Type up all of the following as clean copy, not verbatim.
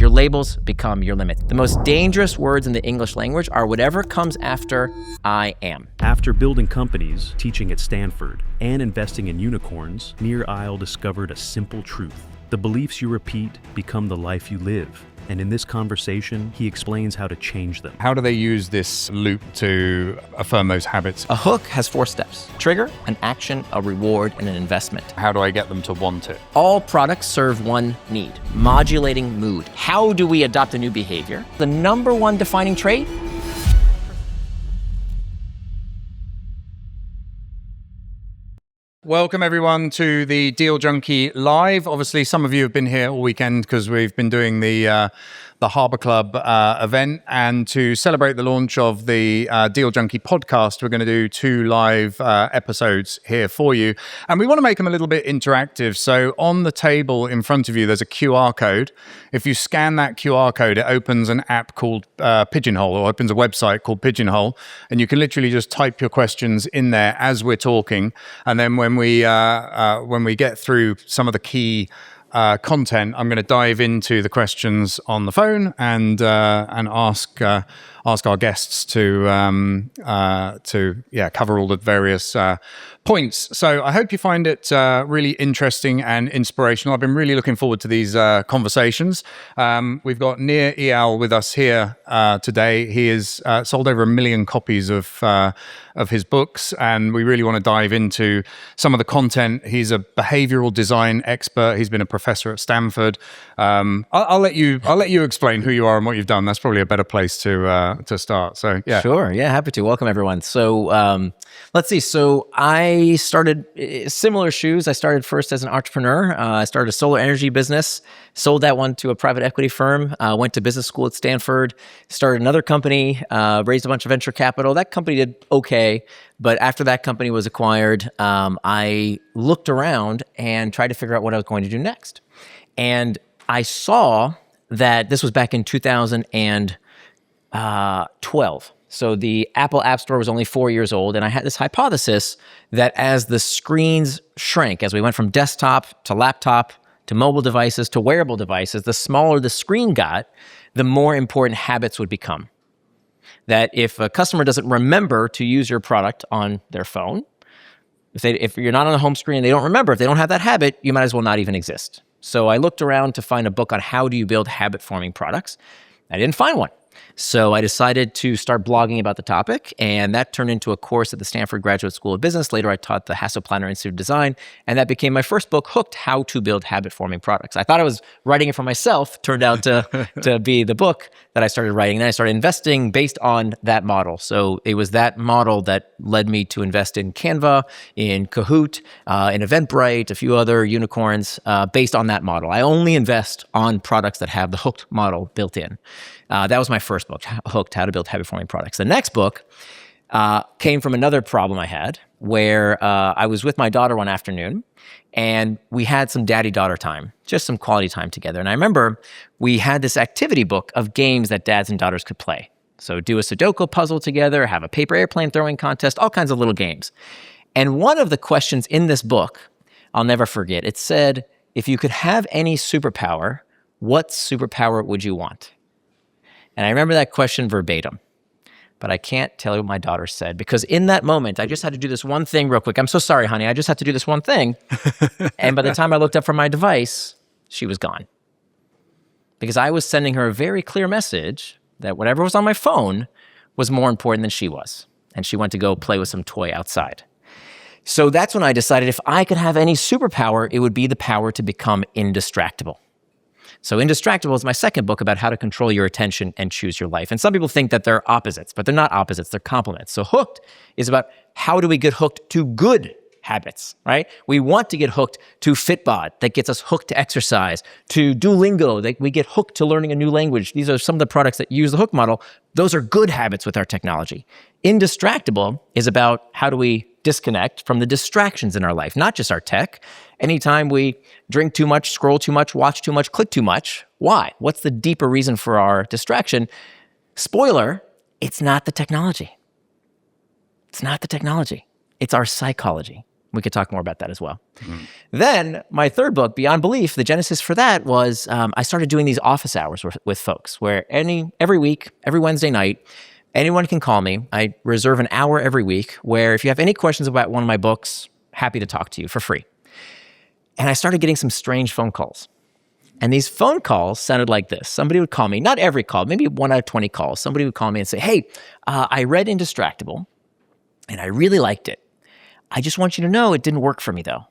Your labels become your limit. The most dangerous words in the English language are whatever comes after I am. After building companies, teaching at Stanford, and investing in unicorns, Nir Eyal discovered a simple truth. The beliefs you repeat become the life you live. And in this conversation, he explains how to change them. How do they use this loop to affirm those habits? A hook has 4 steps: trigger, an action, a reward, and an investment. How do I get them to want it? All products serve one need: modulating mood. How do we adopt a new behavior? The number one defining trait? Welcome everyone to the Deal Junkie Live. Obviously, some of you have been here all weekend because we've been doing the Harbour Club event, and to celebrate the launch of the Deal Junkie podcast, we're going to do 2 live episodes here for you, and we want to make them a little bit interactive. So on the table in front of you, there's a QR code. If you scan that QR code, it opens an app called Pigeonhole, or opens a website called Pigeonhole, and you can literally just type your questions in there as we're talking, and then when we get through some of the key content, I'm going to dive into the questions on the phone and ask our guests to cover all the various points. So I hope you find it really interesting and inspirational. I've been really looking forward to these conversations. We've got Nir Eyal with us here today. He has sold over 1 million copies of his books, and we really want to dive into some of the content. He's a behavioral design expert. He's been a professor at Stanford. I'll let you explain who you are and what you've done. That's probably a better place to start. So yeah, sure, yeah, happy to. Welcome everyone. So let's see. So I started similar shoes. I started first as an entrepreneur. I started a solar energy business, sold that one to a private equity firm, went to business school at Stanford, started another company, raised a bunch of venture capital. That company did okay, but after that company was acquired, I looked around and tried to figure out what I was going to do next. And I saw that this was back in 2012. So the Apple App Store was only 4 years old, and I had this hypothesis that as the screens shrank, as we went from desktop to laptop to mobile devices to wearable devices, the smaller the screen got, the more important habits would become. That if a customer doesn't remember to use your product on their phone, if you're not on the home screen and they don't remember, if they don't have that habit, you might as well not even exist. So I looked around to find a book on how do you build habit-forming products. I didn't find one. So I decided to start blogging about the topic, and that turned into a course at the Stanford Graduate School of Business. Later, I taught the Hasselplaner Institute of Design, and that became my first book, Hooked: How to Build Habit-Forming Products. I thought I was writing it for myself. Turned out to be the book that I started writing. Then I started investing based on that model. So it was that model that led me to invest in Canva, in Kahoot, in Eventbrite, a few other unicorns based on that model. I only invest on products that have the Hooked model built in. That was my first book, Hooked: How to Build Habit-Forming Products. The next book came from another problem I had, where I was with my daughter one afternoon, and we had some daddy-daughter time, just some quality time together. And I remember we had this activity book of games that dads and daughters could play. So do a Sudoku puzzle together, have a paper airplane throwing contest, all kinds of little games. And one of the questions in this book, I'll never forget, it said, if you could have any superpower, what superpower would you want? And I remember that question verbatim, but I can't tell you what my daughter said, because in that moment, I just had to do this one thing real quick. I'm so sorry, honey. I just had to do this one thing. And by the time I looked up from my device, she was gone. Because I was sending her a very clear message that whatever was on my phone was more important than she was. And she went to go play with some toy outside. So that's when I decided if I could have any superpower, it would be the power to become indistractable. So Indistractable is my second book about how to control your attention and choose your life. And some people think that they're opposites, but they're not opposites, they're complements. So Hooked is about how do we get hooked to good habits, right? We want to get hooked to Fitbod, that gets us hooked to exercise, to Duolingo, that we get hooked to learning a new language. These are some of the products that use the Hook model. Those are good habits with our technology. Indistractable is about how do we disconnect from the distractions in our life, not just our tech. Anytime we drink too much, scroll too much, watch too much, click too much, why? What's the deeper reason for our distraction? Spoiler, it's not the technology. It's not the technology. It's our psychology. We could talk more about that as well. Then my third book, Beyond Belief, the genesis for that was I started doing these office hours with folks where every week, every Wednesday night, anyone can call me. I reserve an hour every week where if you have any questions about one of my books, happy to talk to you for free. And I started getting some strange phone calls. And these phone calls sounded like this. Somebody would call me, not every call, maybe 1 out of 20 calls. Somebody would call me and say, hey, I read Indistractable and I really liked it. I just want you to know it didn't work for me though.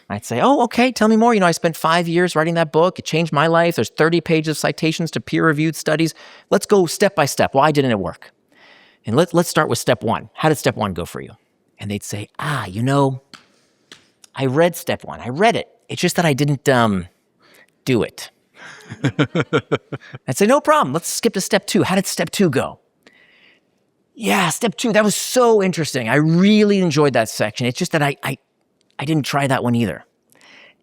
I'd say, oh, okay, tell me more. I spent 5 years writing that book. It changed my life. There's 30 pages of citations to peer-reviewed studies. Let's go step by step. Why didn't it work? And let's start with step 1. How did step 1 go for you? And they'd say, I read step 1. I read it. It's just that I didn't do it. I'd say, no problem. Let's skip to step 2. How did step 2 go? Yeah, step 2, that was so interesting. I really enjoyed that section. It's just that I didn't try that one either.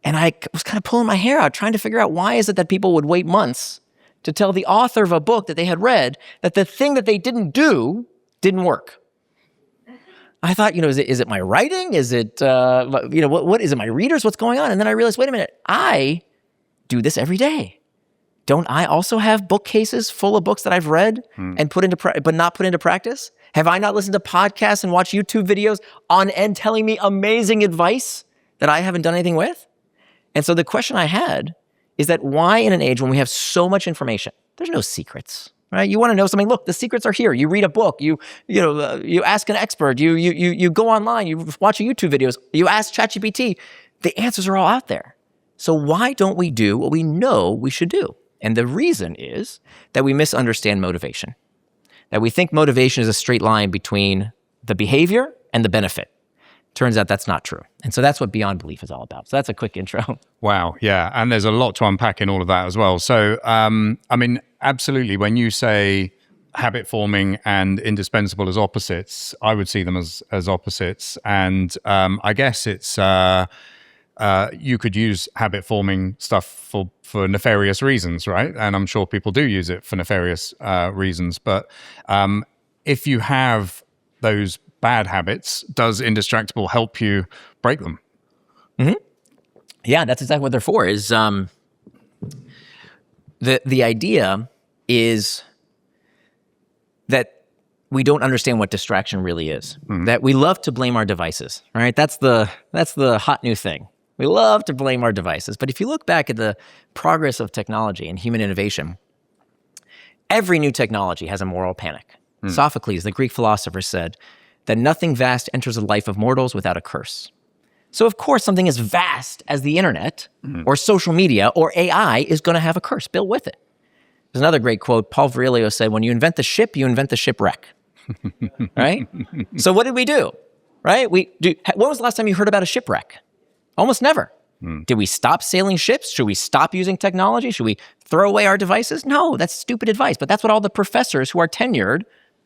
And I was kind of pulling my hair out, trying to figure out why is it that people would wait months to tell the author of a book that they had read that the thing that they didn't do didn't work. I thought, is it my writing? Is it, what is it, my readers? What's going on? And then I realized, wait a minute, I do this every day. Don't I also have bookcases full of books that I've read and but not put into practice? Have I not listened to podcasts and watched YouTube videos on end telling me amazing advice that I haven't done anything with? And so the question I had is that why in an age when we have so much information, there's no secrets, right? You want to know something, look, the secrets are here. You read a book, you ask an expert, you go online, you watch YouTube videos, you ask ChatGPT, the answers are all out there. So why don't we do what we know we should do? And the reason is that we misunderstand motivation, that we think motivation is a straight line between the behavior and the benefit. Turns out that's not true. And so that's what Beyond Belief is all about. So that's a quick intro. Wow. Yeah. And there's a lot to unpack in all of that as well. So, absolutely. When you say habit forming and indispensable as opposites, I would see them as opposites. And I guess it's... you could use habit forming stuff for nefarious reasons, right? And I'm sure people do use it for nefarious reasons. But if you have those bad habits, does Indistractable help you break them? Mm-hmm. Yeah, that's exactly what they're for. Is the idea is that we don't understand what distraction really is. Mm-hmm. That we love to blame our devices, right? That's the hot new thing. We love to blame our devices. But if you look back at the progress of technology and human innovation, every new technology has a moral panic. Sophocles, the Greek philosopher, said that nothing vast enters the life of mortals without a curse. So of course, something as vast as the internet or social media or AI is going to have a curse built with it. There's another great quote. Paul Virilio said, when you invent the ship, you invent the shipwreck. Right? So what did we do? Right? When was the last time you heard about a shipwreck? Almost never. Did we stop sailing ships? Should we stop using technology? Should we throw away our devices? No, that's stupid advice. But that's what all the professors who are tenured,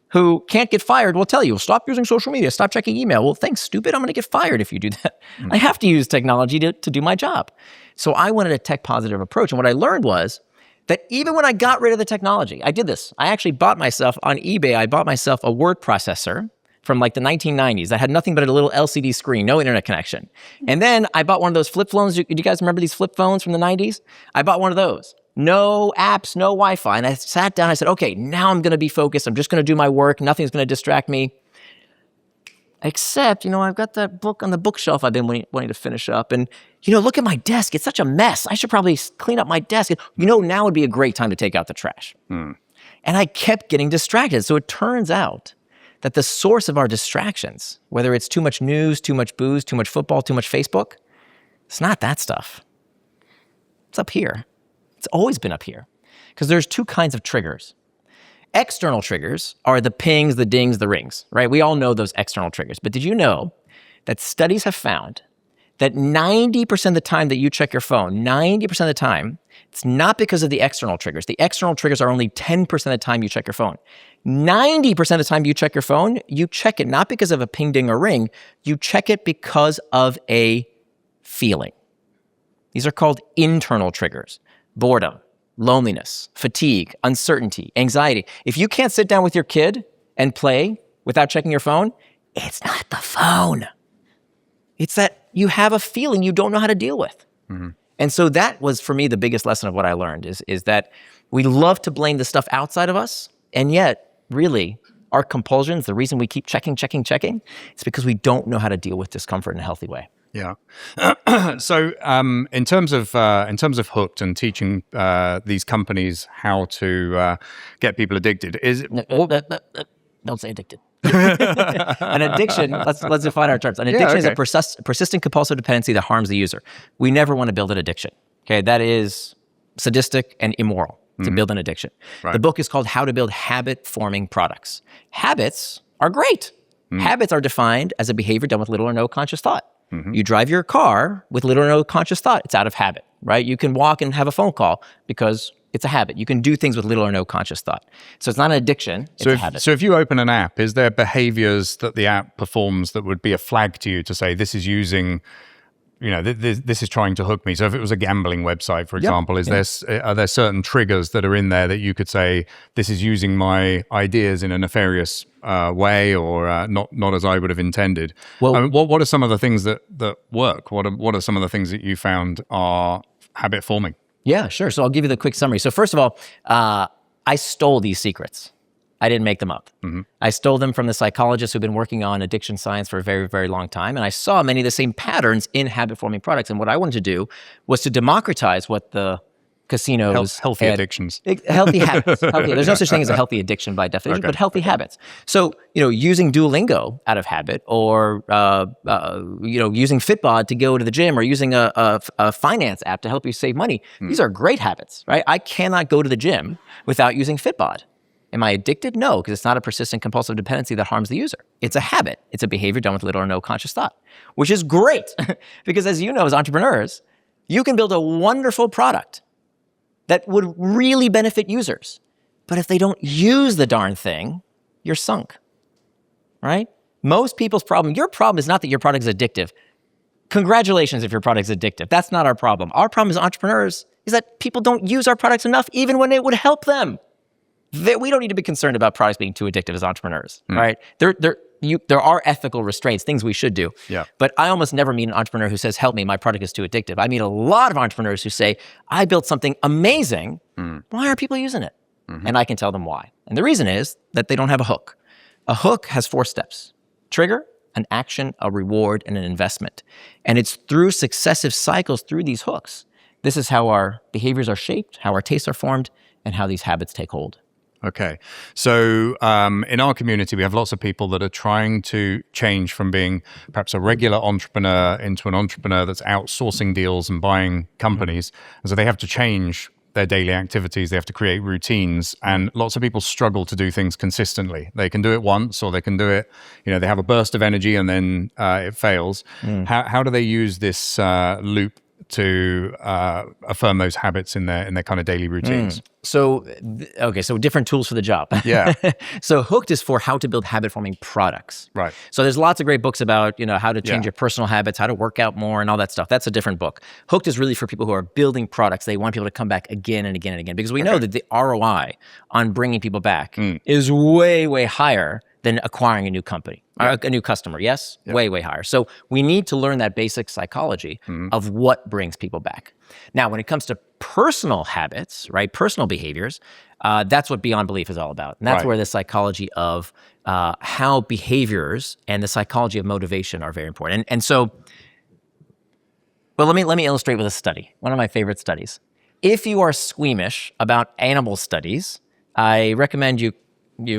who can't get fired, will tell you. Stop using social media. Stop checking email. Well, thanks, stupid. I'm going to get fired if you do that. I have to use technology to do my job. So I wanted a tech positive approach. And what I learned was that even when I got rid of the technology, I did this. I actually bought myself on eBay, I bought myself a word processor from like the 1990s that had nothing but a little LCD screen, no internet connection. And then I bought one of those flip phones. Do you guys remember these flip phones from the 90s? I bought one of those. No apps, no Wi-Fi. And I sat down, I said, okay, now I'm going to be focused. I'm just going to do my work. Nothing's going to distract me. Except, I've got that book on the bookshelf I've been wanting to finish up. And, look at my desk. It's such a mess. I should probably clean up my desk. Now would be a great time to take out the trash. And I kept getting distracted. So it turns out that the source of our distractions, whether it's too much news, too much booze, too much football, too much Facebook, it's not that stuff. It's up here. It's always been up here. Because there's two kinds of triggers. External triggers are the pings, the dings, the rings, right? We all know those external triggers. But did you know that studies have found that 90% of the time that you check your phone, 90% of the time, it's not because of the external triggers. The external triggers are only 10% of the time you check your phone. 90% of the time you check your phone, you check it not because of a ping, ding, or ring. You check it because of a feeling. These are called internal triggers. Boredom, loneliness, fatigue, uncertainty, anxiety. If you can't sit down with your kid and play without checking your phone, it's not the phone. It's that you have a feeling you don't know how to deal with. And so that was, for me, the biggest lesson of what I learned is that we love to blame the stuff outside of us. And yet, really, our compulsions, the reason we keep checking, it's because we don't know how to deal with discomfort in a healthy way. Yeah. So, in terms of Hooked and teaching these companies how to get people addicted, Don't say addicted. An addiction, let's define our terms. An addiction is a persistent compulsive dependency that harms the user. We never want to build an addiction. Okay, that is sadistic and immoral to build an addiction. Right. The book is called How to Build Habit-Forming Products. Habits are great. Habits are defined as a behavior done with little or no conscious thought. You drive your car with little or no conscious thought. It's out of habit, right? You can walk and have a phone call because it's a habit. You can do things with little or no conscious thought. So it's not an addiction, it's a habit. So if you open an app, is there behaviors that the app performs that would be a flag to you to say, this is using, this is trying to hook me? So if it was a gambling website, for example, are there certain triggers that are in there that you could say, this is using my ideas in a nefarious way or not as I would have intended? Well, what are some of the things that work? What are some of the things that you found are habit forming? Yeah, sure. So I'll give you the quick summary. So first of all, I stole these secrets. I didn't make them up. I stole them from the psychologists who've been working on addiction science for a very, very long time. And I saw many of the same patterns in habit-forming products. And what I wanted to do was to democratize what the casinos healthy addictions. Healthy habits. There's no such thing as a healthy addiction by definition, but healthy habits. So, using Duolingo out of habit, or using Fitbod to go to the gym, or using a finance app to help you save money. These are great habits, right? I cannot go to the gym without using Fitbod. Am I addicted? No, because it's not a persistent compulsive dependency that harms the user. It's a habit. It's a behavior done with little or no conscious thought, which is great because, as you know, as entrepreneurs, you can build a wonderful product that would really benefit users. But if they don't use the darn thing, you're sunk, right? Most people's problem, your problem is not that your product is addictive. Congratulations if your product is addictive. That's not our problem. Our problem as entrepreneurs is that people don't use our products enough, even when it would help them. We don't need to be concerned about products being too addictive as entrepreneurs, right? There are ethical restraints, things we should do. Yeah. But I almost never meet an entrepreneur who says, help me, my product is too addictive. I meet a lot of entrepreneurs who say, I built something amazing. Why aren't people using it? And I can tell them why. And the reason is that they don't have a hook. A hook has 4 steps: trigger, an action, a reward, and an investment. And it's through successive cycles through these hooks. This is how our behaviors are shaped, how our tastes are formed, and how these habits take hold. Okay. So in our community, we have lots of people that are trying to change from being perhaps a regular entrepreneur into an entrepreneur that's outsourcing deals and buying companies. And so they have to change their daily activities. They have to create routines. And lots of people struggle to do things consistently. They can do it once, or they can do it, they have a burst of energy and then it fails. How do they use this loop to affirm those habits in their kind of daily routines? So different tools for the job. Yeah. So Hooked is for how to build habit-forming products. Right. So there's lots of great books about, how to change your personal habits, how to work out more, and all that stuff. That's a different book. Hooked is really for people who are building products. They want people to come back again and again and again, because we know that the ROI on bringing people back is way, way higher than acquiring a new company, or a new customer. Yes? Way, way higher. So we need to learn that basic psychology of what brings people back. Now, when it comes to personal habits, right, personal behaviors, that's what Beyond Belief is all about. And that's where the psychology of how behaviors and the psychology of motivation are very important. And so, well, let me illustrate with a study, one of my favorite studies. If you are squeamish about animal studies, I recommend you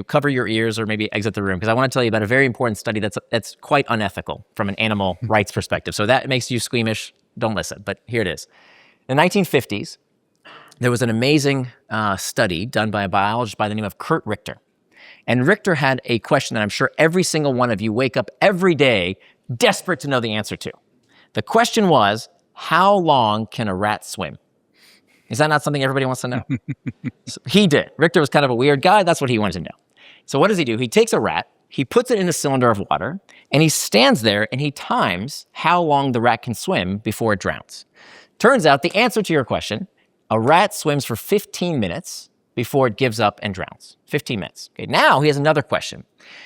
cover your ears or maybe exit the room, because I want to tell you about a very important study that's quite unethical from an animal rights perspective. So that makes you squeamish, don't listen. But here it is. In the 1950s, there was an amazing study done by a biologist by the name of Kurt Richter. And Richter had a question that I'm sure every single one of you wake up every day desperate to know the answer to. The question was, how long can a rat swim? Is that not something everybody wants to know? So he did. Richter was kind of a weird guy. That's what he wanted to know. So what does he do? He takes a rat, he puts it in a cylinder of water, and he stands there and he times how long the rat can swim before it drowns. Turns out the answer to your question, a rat swims for 15 minutes before it gives up and drowns. 15 minutes. Okay, now he has another question.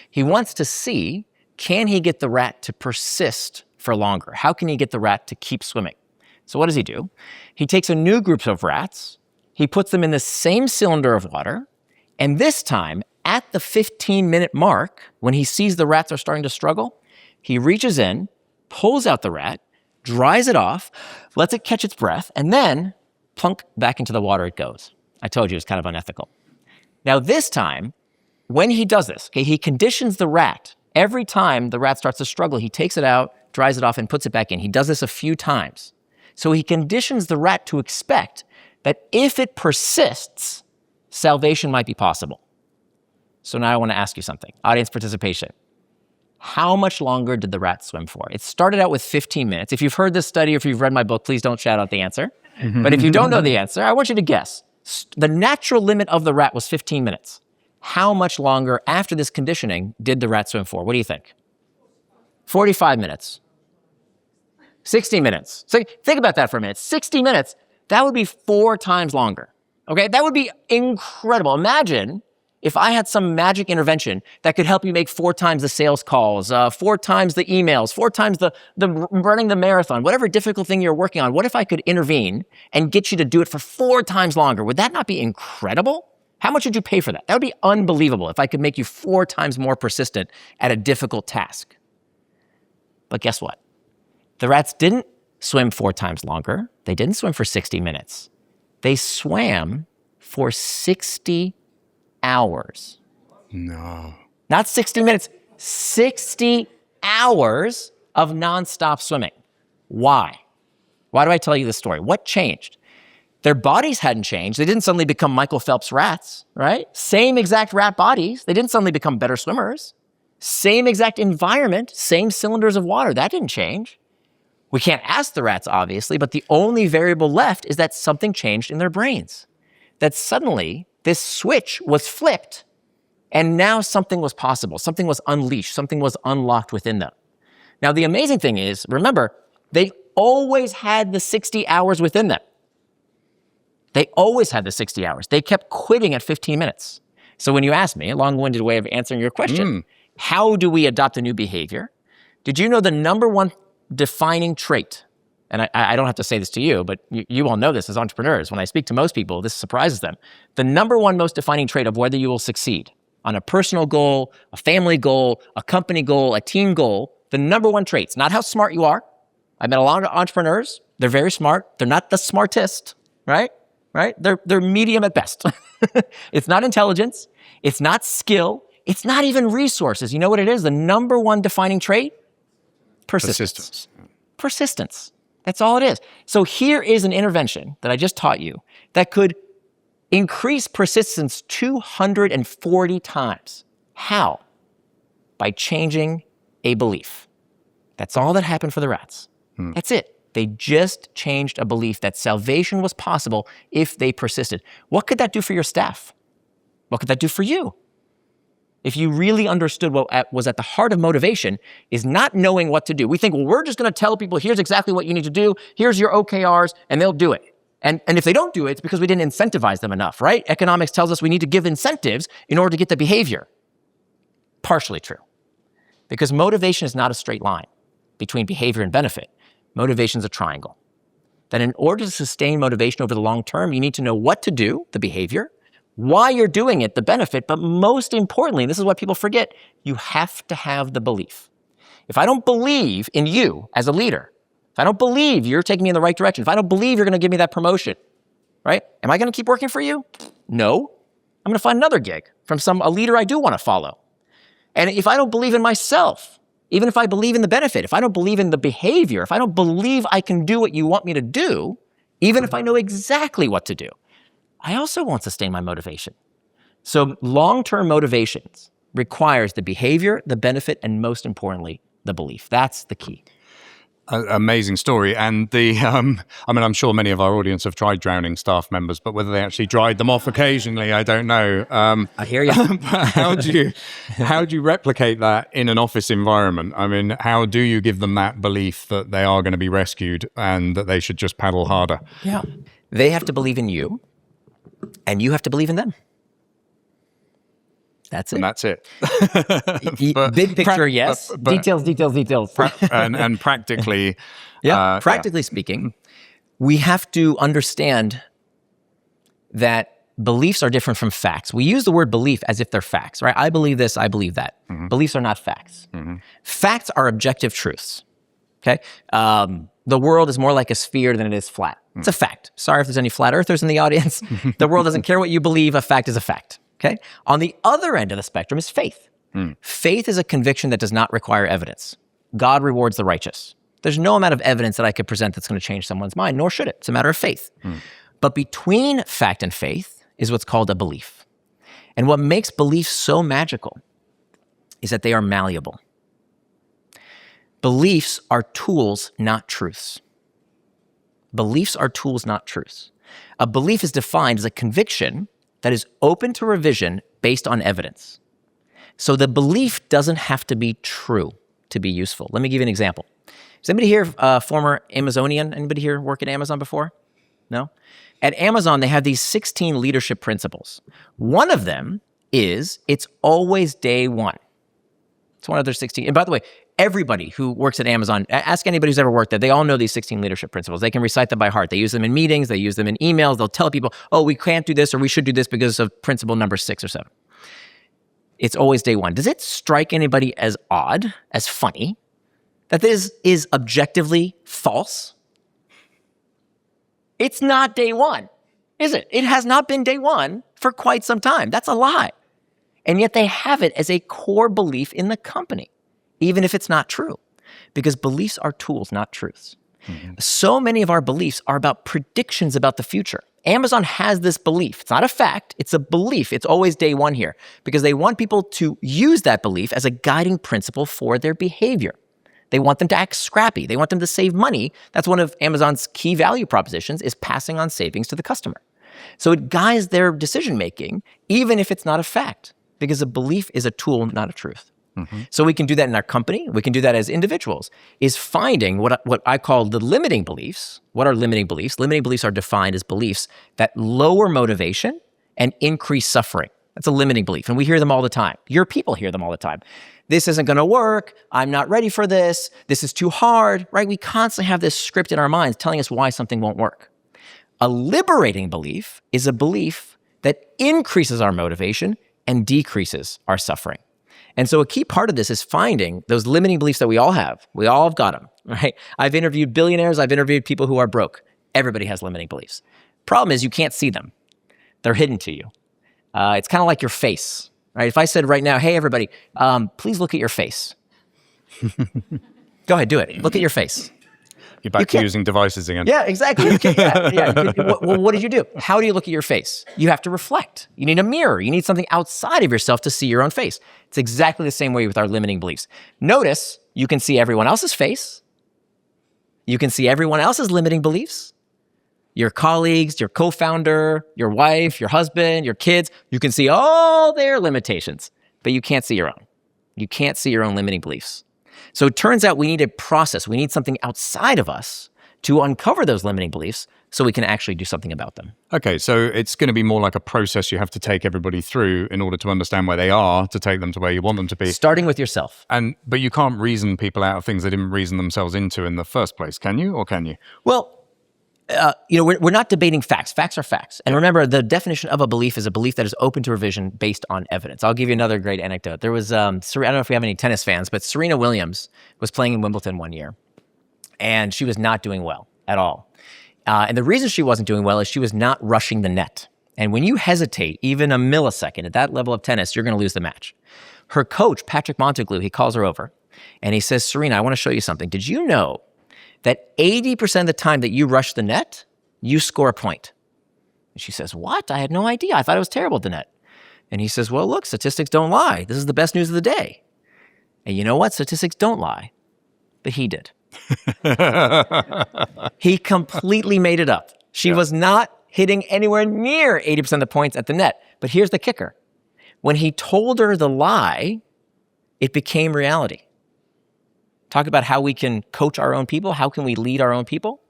He wants to see, can he get the rat to persist for longer? How can he get the rat to keep swimming? So what does he do? He takes a new group of rats, he puts them in the same cylinder of water, and this time, at the 15-minute mark, when he sees the rats are starting to struggle, he reaches in, pulls out the rat, dries it off, lets it catch its breath, and then plunk, back into the water it goes. I told you it's kind of unethical. Now this time, when he does this, okay, he conditions the rat. Every time the rat starts to struggle, he takes it out, dries it off, and puts it back in. He does this a few times. So he conditions the rat to expect that if it persists, salvation might be possible. So now I want to ask you something. Audience participation. How much longer did the rat swim for? It started out with 15 minutes. If you've heard this study or if you've read my book, please don't shout out the answer. But if you don't know the answer, I want you to guess. The natural limit of the rat was 15 minutes. How much longer after this conditioning did the rat swim for? What do you think? 45 minutes. 60 minutes. So think about that for a minute. 60 minutes, that would be 4 times longer. Okay, that would be incredible. Imagine if I had some magic intervention that could help you make 4 times the sales calls, 4 times the emails, 4 times the running the marathon, whatever difficult thing you're working on. What if I could intervene and get you to do it for 4 times longer? Would that not be incredible? How much would you pay for that? That would be unbelievable if I could make you 4 times more persistent at a difficult task. But guess what? The rats didn't swim 4 times longer. They didn't swim for 60 minutes. They swam for 60 hours. No. Not 60 minutes, 60 hours of nonstop swimming. Why? Why do I tell you this story? What changed? Their bodies hadn't changed. They didn't suddenly become Michael Phelps rats, right? Same exact rat bodies. They didn't suddenly become better swimmers. Same exact environment, same cylinders of water. That didn't change. We can't ask the rats, obviously, but the only variable left is that something changed in their brains. That suddenly this switch was flipped and now something was possible. Something was unleashed. Something was unlocked within them. Now, the amazing thing is, remember, they always had the 60 hours within them. They always had the 60 hours. They kept quitting at 15 minutes. So when you ask me, a long-winded way of answering your question, how do we adopt a new behavior? Did you know the number one defining trait, and I don't have to say this to you, but you all know this as entrepreneurs. When I speak to most people, this surprises them. The number one most defining trait of whether you will succeed on a personal goal, a family goal, a company goal, a team goal, the number one traits, not how smart you are. I met a lot of entrepreneurs. They're very smart. They're not the smartest, right? They're medium at best. It's not intelligence. It's not skill. It's not even resources. You know what it is? The number one defining trait? Persistence. Persistence. That's all it is. So here is an intervention that I just taught you that could increase persistence 240 times. How? By changing a belief. That's all that happened for the rats. That's it. They just changed a belief that salvation was possible if they persisted. What could that do for your staff? What could that do for you? If you really understood what was at the heart of motivation is not knowing what to do. We think, well, we're just going to tell people, here's exactly what you need to do. Here's your OKRs, and they'll do it. And if they don't do it, it's because we didn't incentivize them enough, right? Economics tells us we need to give incentives in order to get the behavior. Partially true. Because motivation is not a straight line between behavior and benefit. Motivation is a triangle. That in order to sustain motivation over the long term, you need to know what to do, the behavior, why you're doing it, the benefit, but most importantly, and this is what people forget, you have to have the belief. If I don't believe in you as a leader, if I don't believe you're taking me in the right direction, if I don't believe you're going to give me that promotion, right? Am I going to keep working for you? No. I'm going to find another gig from a leader I do want to follow. And if I don't believe in myself, even if I believe in the benefit, if I don't believe in the behavior, if I don't believe I can do what you want me to do, even if I know exactly what to do, I also won't sustain my motivation. So long-term motivations requires the behavior, the benefit, and most importantly, the belief. That's the key. Amazing story. And I'm sure many of our audience have tried drowning staff members, but whether they actually dried them off occasionally, I don't know. I hear you. How do you replicate that in an office environment? I mean, how do you give them that belief that they are going to be rescued and that they should just paddle harder? Yeah. They have to believe in you, and you have to believe in them. That's and it. that's it. Big picture, yes. Details. and practically, Practically speaking, we have to understand that beliefs are different from facts. We use the word belief as if they're facts, right? I believe this, I believe that. Beliefs are not facts. Facts are objective truths, okay? The world is more like a sphere than it is flat. It's a fact. Sorry if there's any flat earthers in the audience. The world doesn't care what you believe. A fact is a fact, okay? On the other end of the spectrum is faith. Faith is a conviction that does not require evidence. God rewards the righteous. There's no amount of evidence that I could present that's going to change someone's mind, nor should it. It's a matter of faith. But between fact and faith is what's called a belief. And what makes beliefs so magical is that they are malleable. Beliefs are tools, not truths. Beliefs are tools, not truths. A belief is defined as a conviction that is open to revision based on evidence. So the belief doesn't have to be true to be useful. Let me give you an example. Is anybody here former Amazonian? Anybody here work at Amazon before? No? At Amazon, they have these 16 leadership principles. One of them is it's always day one. It's one of their 16. And by the way, everybody who works at Amazon, ask anybody who's ever worked there, they all know these 16 leadership principles. They can recite them by heart. They use them in meetings. They use them in emails. They'll tell people, oh, we can't do this or we should do this because of principle number 6 or 7. It's always day one. Does it strike anybody as odd, as funny, that this is objectively false? It's not day one, is it? It has not been day one for quite some time. That's a lie. And yet they have it as a core belief in the company, even if it's not true, because beliefs are tools, not truths. So many of our beliefs are about predictions about the future. Amazon has this belief. It's not a fact. It's a belief. It's always day one here because they want people to use that belief as a guiding principle for their behavior. They want them to act scrappy. They want them to save money. That's one of Amazon's key value propositions is passing on savings to the customer. So it guides their decision-making, even if it's not a fact, because a belief is a tool, not a truth. So we can do that in our company. We can do that as individuals, is finding what I call the limiting beliefs. What are limiting beliefs? Limiting beliefs are defined as beliefs that lower motivation and increase suffering. That's a limiting belief. And we hear them all the time. Your people hear them all the time. This isn't going to work. I'm not ready for this. This is too hard, right? We constantly have this script in our minds telling us why something won't work. A liberating belief is a belief that increases our motivation and decreases our suffering. And so a key part of this is finding those limiting beliefs that we all have. We all have got them, right? I've interviewed billionaires. I've interviewed people who are broke. Everybody has limiting beliefs. Problem is you can't see them. They're hidden to you. It's kind of like your face, right? If I said right now, hey, everybody, please look at your face. Go ahead, do it. Look at your face. You're back to using devices again. Yeah, exactly. Well, what did you do? How do you look at your face? You have to reflect. You need a mirror. You need something outside of yourself to see your own face. It's exactly the same way with our limiting beliefs. Notice you can see everyone else's face. You can see everyone else's limiting beliefs. Your colleagues, your co-founder, your wife, your husband, your kids. You can see all their limitations, but you can't see your own. You can't see your own limiting beliefs. So it turns out we need a process. We need something outside of us to uncover those limiting beliefs so we can actually do something about them. Okay, so it's going to be more like a process you have to take everybody through in order to understand where they are, to take them to where you want them to be. Starting with yourself. But you can't reason people out of things they didn't reason themselves into in the first place, can you? Or can you? Well, we're not debating facts. Facts are facts. And remember, the definition of a belief is a belief that is open to revision based on evidence. I'll give you another great anecdote. There was, I don't know if we have any tennis fans, but Serena Williams was playing in Wimbledon one year, and she was not doing well at all. And the reason she wasn't doing well is she was not rushing the net. And when you hesitate even a millisecond at that level of tennis, you're going to lose the match. Her coach, Patrick Montaglou, he calls her over, and he says, Serena, I want to show you something. Did you know that 80% of the time that you rush the net, you score a point? And she says, what? I had no idea. I thought it was terrible at the net. And he says, well, look, statistics don't lie. This is the best news of the day. And you know what? Statistics don't lie. But he did. He completely made it up. She was not hitting anywhere near 80% of the points at the net. But here's the kicker. When he told her the lie, it became reality. Talk about how we can coach our own people. How can we lead our own people?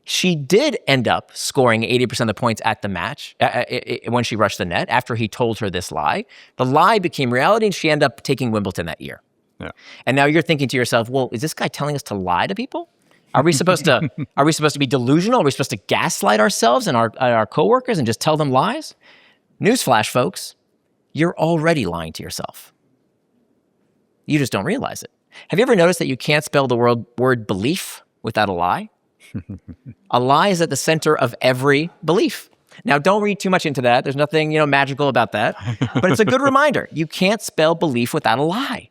She did end up scoring 80% of the points at the match when she rushed the net after he told her this lie. The lie became reality, and she ended up taking Wimbledon that year. Yeah. And now you're thinking to yourself, well, is this guy telling us to lie to people? Are we supposed to be delusional? Are we supposed to gaslight ourselves and our coworkers and just tell them lies? Newsflash, folks, you're already lying to yourself. You just don't realize it. Have you ever noticed that you can't spell the word belief without a lie? A lie is at the center of every belief. Now, don't read too much into that. There's nothing, magical about that. But it's a good reminder. You can't spell belief without a lie.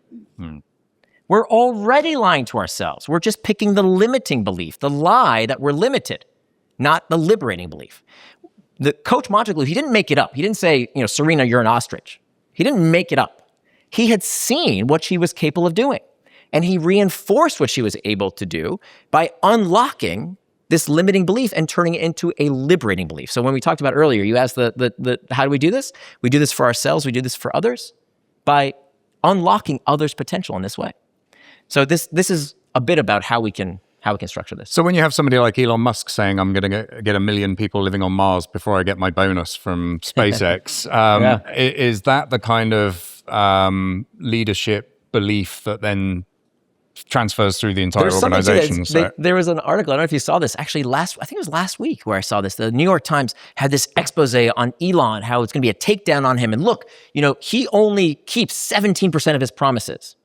We're already lying to ourselves. We're just picking the limiting belief, the lie that we're limited, not the liberating belief. The coach Montague, he didn't make it up. He didn't say, Serena, you're an ostrich. He didn't make it up. He had seen what she was capable of doing. And he reinforced what she was able to do by unlocking this limiting belief and turning it into a liberating belief. So when we talked about earlier, you asked how do we do this? We do this for ourselves. We do this for others by unlocking others' potential in this way. So this is a bit about how we can structure this. So when you have somebody like Elon Musk saying, I'm going to get 1 million people living on Mars before I get my bonus from SpaceX, is that the kind of leadership belief that then transfers through the entire organization? There was an article, I don't know if you saw this, actually I think it was last week where I saw this. The New York Times had this expose on Elon, how it's going to be a takedown on him. And look, he only keeps 17% of his promises.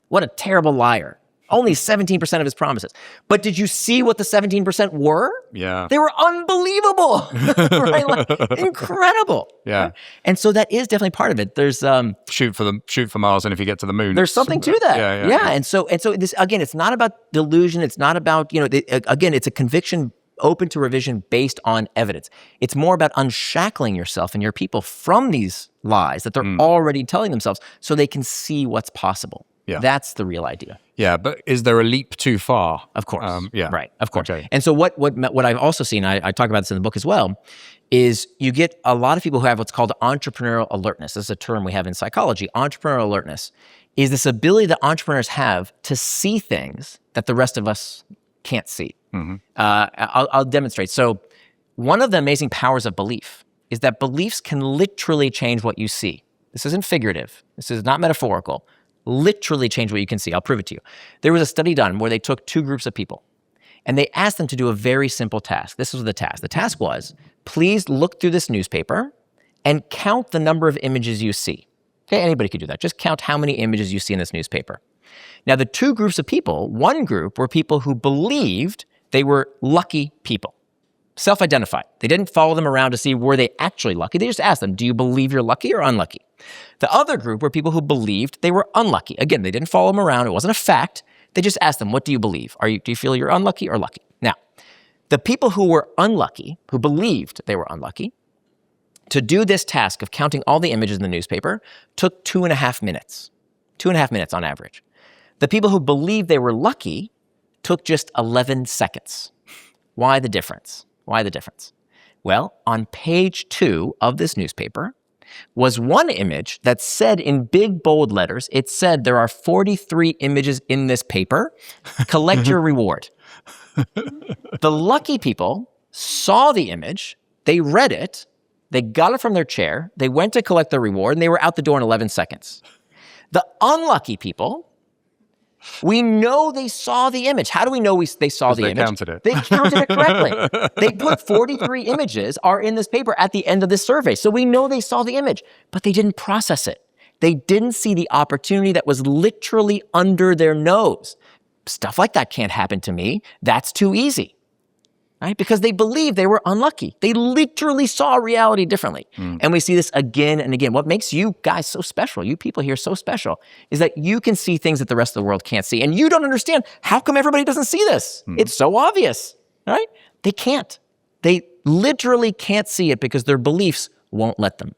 What a terrible liar. Only 17% of his promises. But did you see what the 17% were? Yeah. They were unbelievable, right? Like, incredible. Yeah. Right? And so that is definitely part of it. There's shoot for Mars, and if you get to the moon, there's something to that. Yeah. And so this, again, it's not about delusion. It's not about again, it's a conviction open to revision based on evidence. It's more about unshackling yourself and your people from these lies that they're already telling themselves, so they can see what's possible. Yeah. That's the real idea. Yeah, but is there a leap too far? Of course. Right, of course. Okay. And so what I've also seen, I talk about this in the book as well, is you get a lot of people who have what's called entrepreneurial alertness. This is a term we have in psychology. Entrepreneurial alertness is this ability that entrepreneurs have to see things that the rest of us can't see. I'll demonstrate. So one of the amazing powers of belief is that beliefs can literally change what you see. This isn't figurative. This is not metaphorical. Literally change what you can see. I'll prove it to you. There was a study done where they took two groups of people and they asked them to do a very simple task. This was the task. The task was, please look through this newspaper and count the number of images you see. Okay, anybody could do that. Just count how many images you see in this newspaper. Now, the two groups of people, one group were people who believed they were lucky people, self-identified. They didn't follow them around to see were they actually lucky. They just asked them, do you believe you're lucky or unlucky? The other group were people who believed they were unlucky. Again, they didn't follow them around. It wasn't a fact. They just asked them, what do you believe? Do you feel you're unlucky or lucky? Now, the people who were unlucky, who believed they were unlucky, to do this task of counting all the images in the newspaper took 2.5 minutes. 2.5 minutes on average. The people who believed they were lucky took just 11 seconds. Why the difference? Why the difference? Well, on page 2 of this newspaper was one image that said in big bold letters, it said there are 43 images in this paper. Collect your reward. The lucky people saw the image, they read it, they got it from their chair, they went to collect their reward, and they were out the door in 11 seconds. The unlucky people, we know they saw the image. How do we know they saw the image? They counted it. They counted it correctly. They put 43 images are in this paper at the end of this survey. So we know they saw the image, but they didn't process it. They didn't see the opportunity that was literally under their nose. Stuff like that can't happen to me. That's too easy. Right? Because they believed they were unlucky. They literally saw reality differently. And we see this again and again. What makes you guys so special, you people here so special, is that you can see things that the rest of the world can't see. And you don't understand, how come everybody doesn't see this? It's so obvious, right? They can't. They literally can't see it because their beliefs won't let them.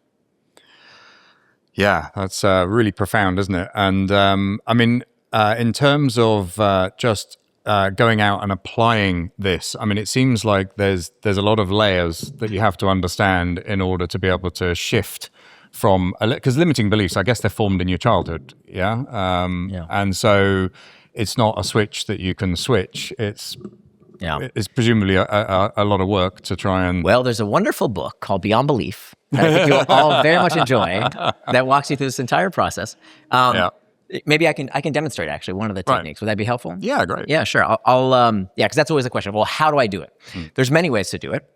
Yeah, that's really profound, isn't it? And I mean, in terms of just going out and applying this, I mean, it seems like there's a lot of layers that you have to understand in order to be able to shift from, because limiting beliefs, I guess they're formed in your childhood, yeah? And so it's not a switch that you can switch. It's Yeah. is presumably a lot of work to try and. Well, there's a wonderful book called Beyond Belief that I think you'll all very much enjoy that walks you through this entire process. Maybe I can demonstrate actually one of the techniques. Would that be helpful? Yeah, great. Yeah, sure. I'll because that's always the question. Well, how do I do it? There's many ways to do it.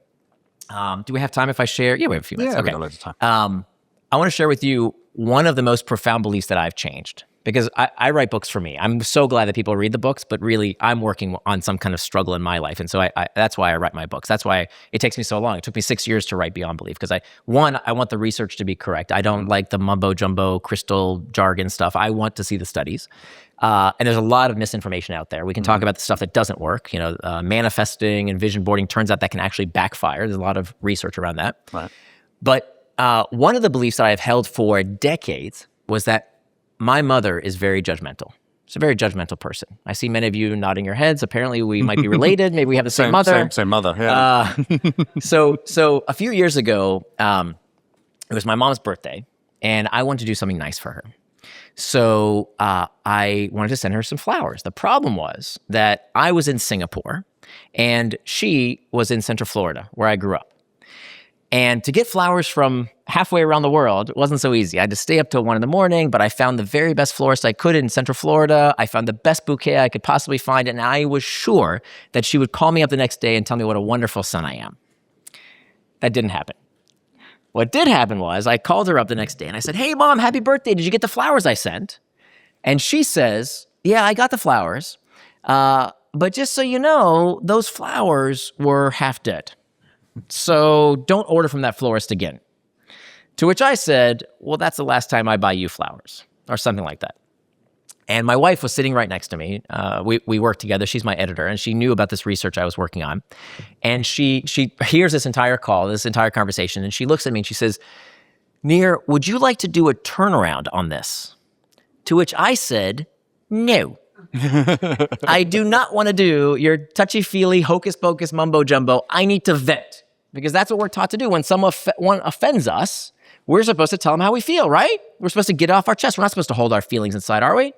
Do we have time if I share? Yeah, we have a few minutes. Yeah, okay. we got loads of time. I want to share with you one of the most profound beliefs that I've changed, because I write books for me. I'm so glad that people read the books, but really I'm working on some kind of struggle in my life. And so that's why I write my books. That's why it takes me so long. It took me 6 years to write Beyond Belief, because I want the research to be correct. I don't like the mumbo jumbo crystal jargon stuff. I want to see the studies. And there's a lot of misinformation out there. We can talk about the stuff that doesn't work. Manifesting and vision boarding, turns out that can actually backfire. There's a lot of research around that. Right. But one of the beliefs that I have held for decades was that my mother is very judgmental. She's a very judgmental person. I see many of you nodding your heads. Apparently, we might be related. Maybe we have the same mother. Same mother, yeah. So a few years ago, it was my mom's birthday, and I wanted to do something nice for her. So I wanted to send her some flowers. The problem was that I was in Singapore, and she was in Central Florida, where I grew up. And to get flowers from halfway around the world wasn't so easy. I had to stay up till 1 a.m, but I found the very best florist I could in Central Florida. I found the best bouquet I could possibly find, and I was sure that she would call me up the next day and tell me what a wonderful son I am. That didn't happen. What did happen was I called her up the next day and I said, "Hey, Mom, happy birthday. Did you get the flowers I sent?" And she says, "Yeah, I got the flowers. But just so you know, those flowers were half dead. So don't order from that florist again." To which I said, "Well, that's the last time I buy you flowers," or something like that. And my wife was sitting right next to me. We worked together. She's my editor, and she knew about this research I was working on. And she hears this entire call, this entire conversation, and she looks at me and she says, "Nir, would you like to do a turnaround on this?" To which I said, "No. I do not want to do your touchy-feely, hocus-pocus, mumbo-jumbo. I need to vent." Because that's what we're taught to do. When someone offends us, we're supposed to tell them how we feel, right? We're supposed to get it off our chest. We're not supposed to hold our feelings inside, are we?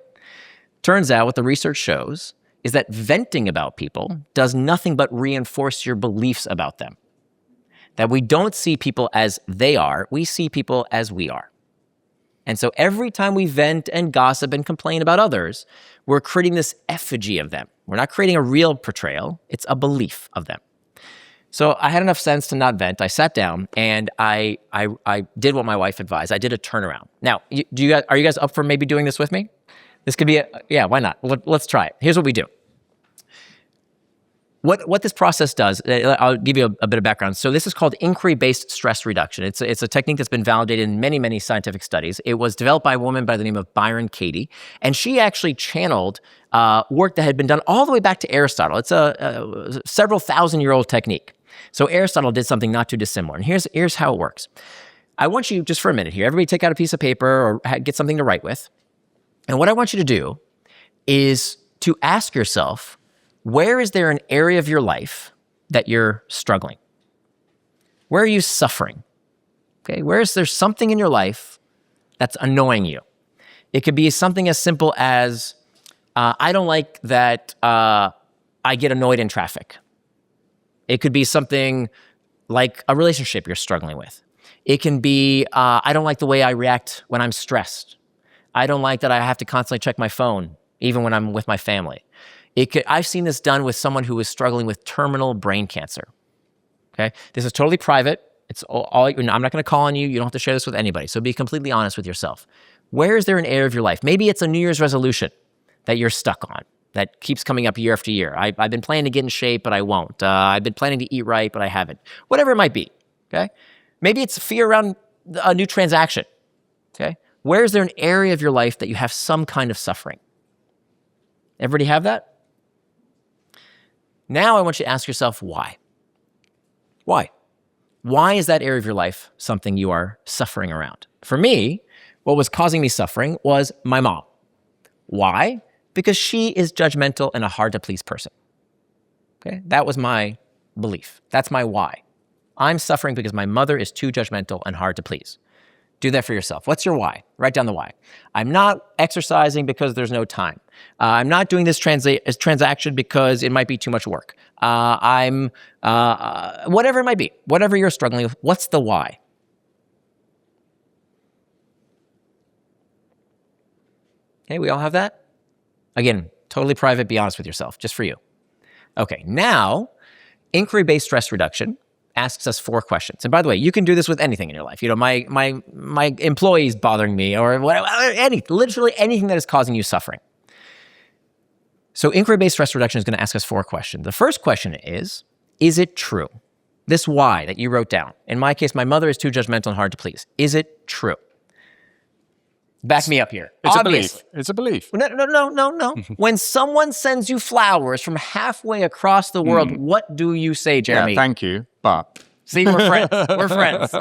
Turns out what the research shows is that venting about people does nothing but reinforce your beliefs about them. That we don't see people as they are, we see people as we are. And so every time we vent and gossip and complain about others, we're creating this effigy of them. We're not creating a real portrayal, it's a belief of them. So I had enough sense to not vent. I sat down and I did what my wife advised. I did a turnaround. Now, are you guys up for maybe doing this with me? This could be yeah, why not? Let's try it. Here's what we do. What this process does, I'll give you a bit of background. So this is called inquiry-based stress reduction. It's a technique that's been validated in many, many scientific studies. It was developed by a woman by the name of Byron Katie, and she actually channeled work that had been done all the way back to Aristotle. It's a several thousand-year-old technique. So Aristotle did something not too dissimilar, and here's how it works. I want you, just for a minute here, everybody take out a piece of paper or get something to write with, and what I want you to do is to ask yourself, where is there an area of your life that you're struggling? Where are you suffering? Okay, where is there something in your life that's annoying you? It could be something as simple as, I don't like that I get annoyed in traffic. It could be something like a relationship you're struggling with. It can be, I don't like the way I react when I'm stressed. I don't like that I have to constantly check my phone, even when I'm with my family. I've seen this done with someone who is struggling with terminal brain cancer. Okay, this is totally private. It's all. I'm not going to call on you. You don't have to share this with anybody. So be completely honest with yourself. Where is there an area of your life? Maybe it's a New Year's resolution that you're stuck on, that keeps coming up year after year. I've been planning to get in shape, but I won't. I've been planning to eat right, but I haven't. Whatever it might be. Okay, maybe it's fear around a new transaction. Okay, where is there an area of your life that you have some kind of suffering? Everybody have that? Now I want you to ask yourself why. Why? Why is that area of your life something you are suffering around? For me, what was causing me suffering was my mom. Why? Because she is judgmental and a hard-to-please person. Okay, that was my belief. That's my why. I'm suffering because my mother is too judgmental and hard to please. Do that for yourself. What's your why? Write down the why. I'm not exercising because there's no time. I'm not doing this transaction because it might be too much work. Whatever it might be, whatever you're struggling with, what's the why? Okay, we all have that? Again, totally private, be honest with yourself, just for you. Okay, now, inquiry-based stress reduction asks us 4 questions. And by the way, you can do this with anything in your life. You know, my employee's bothering me or whatever, literally anything that is causing you suffering. So inquiry-based stress reduction is going to ask us 4 questions. The first question is it true? This why that you wrote down. In my case, my mother is too judgmental and hard to please. Is it true? Back me up here. It's Obviously. A belief. It's a belief. No. When someone sends you flowers from halfway across the world, what do you say, Jeremy? Yeah, thank you, but... See, we're friends. We're friends.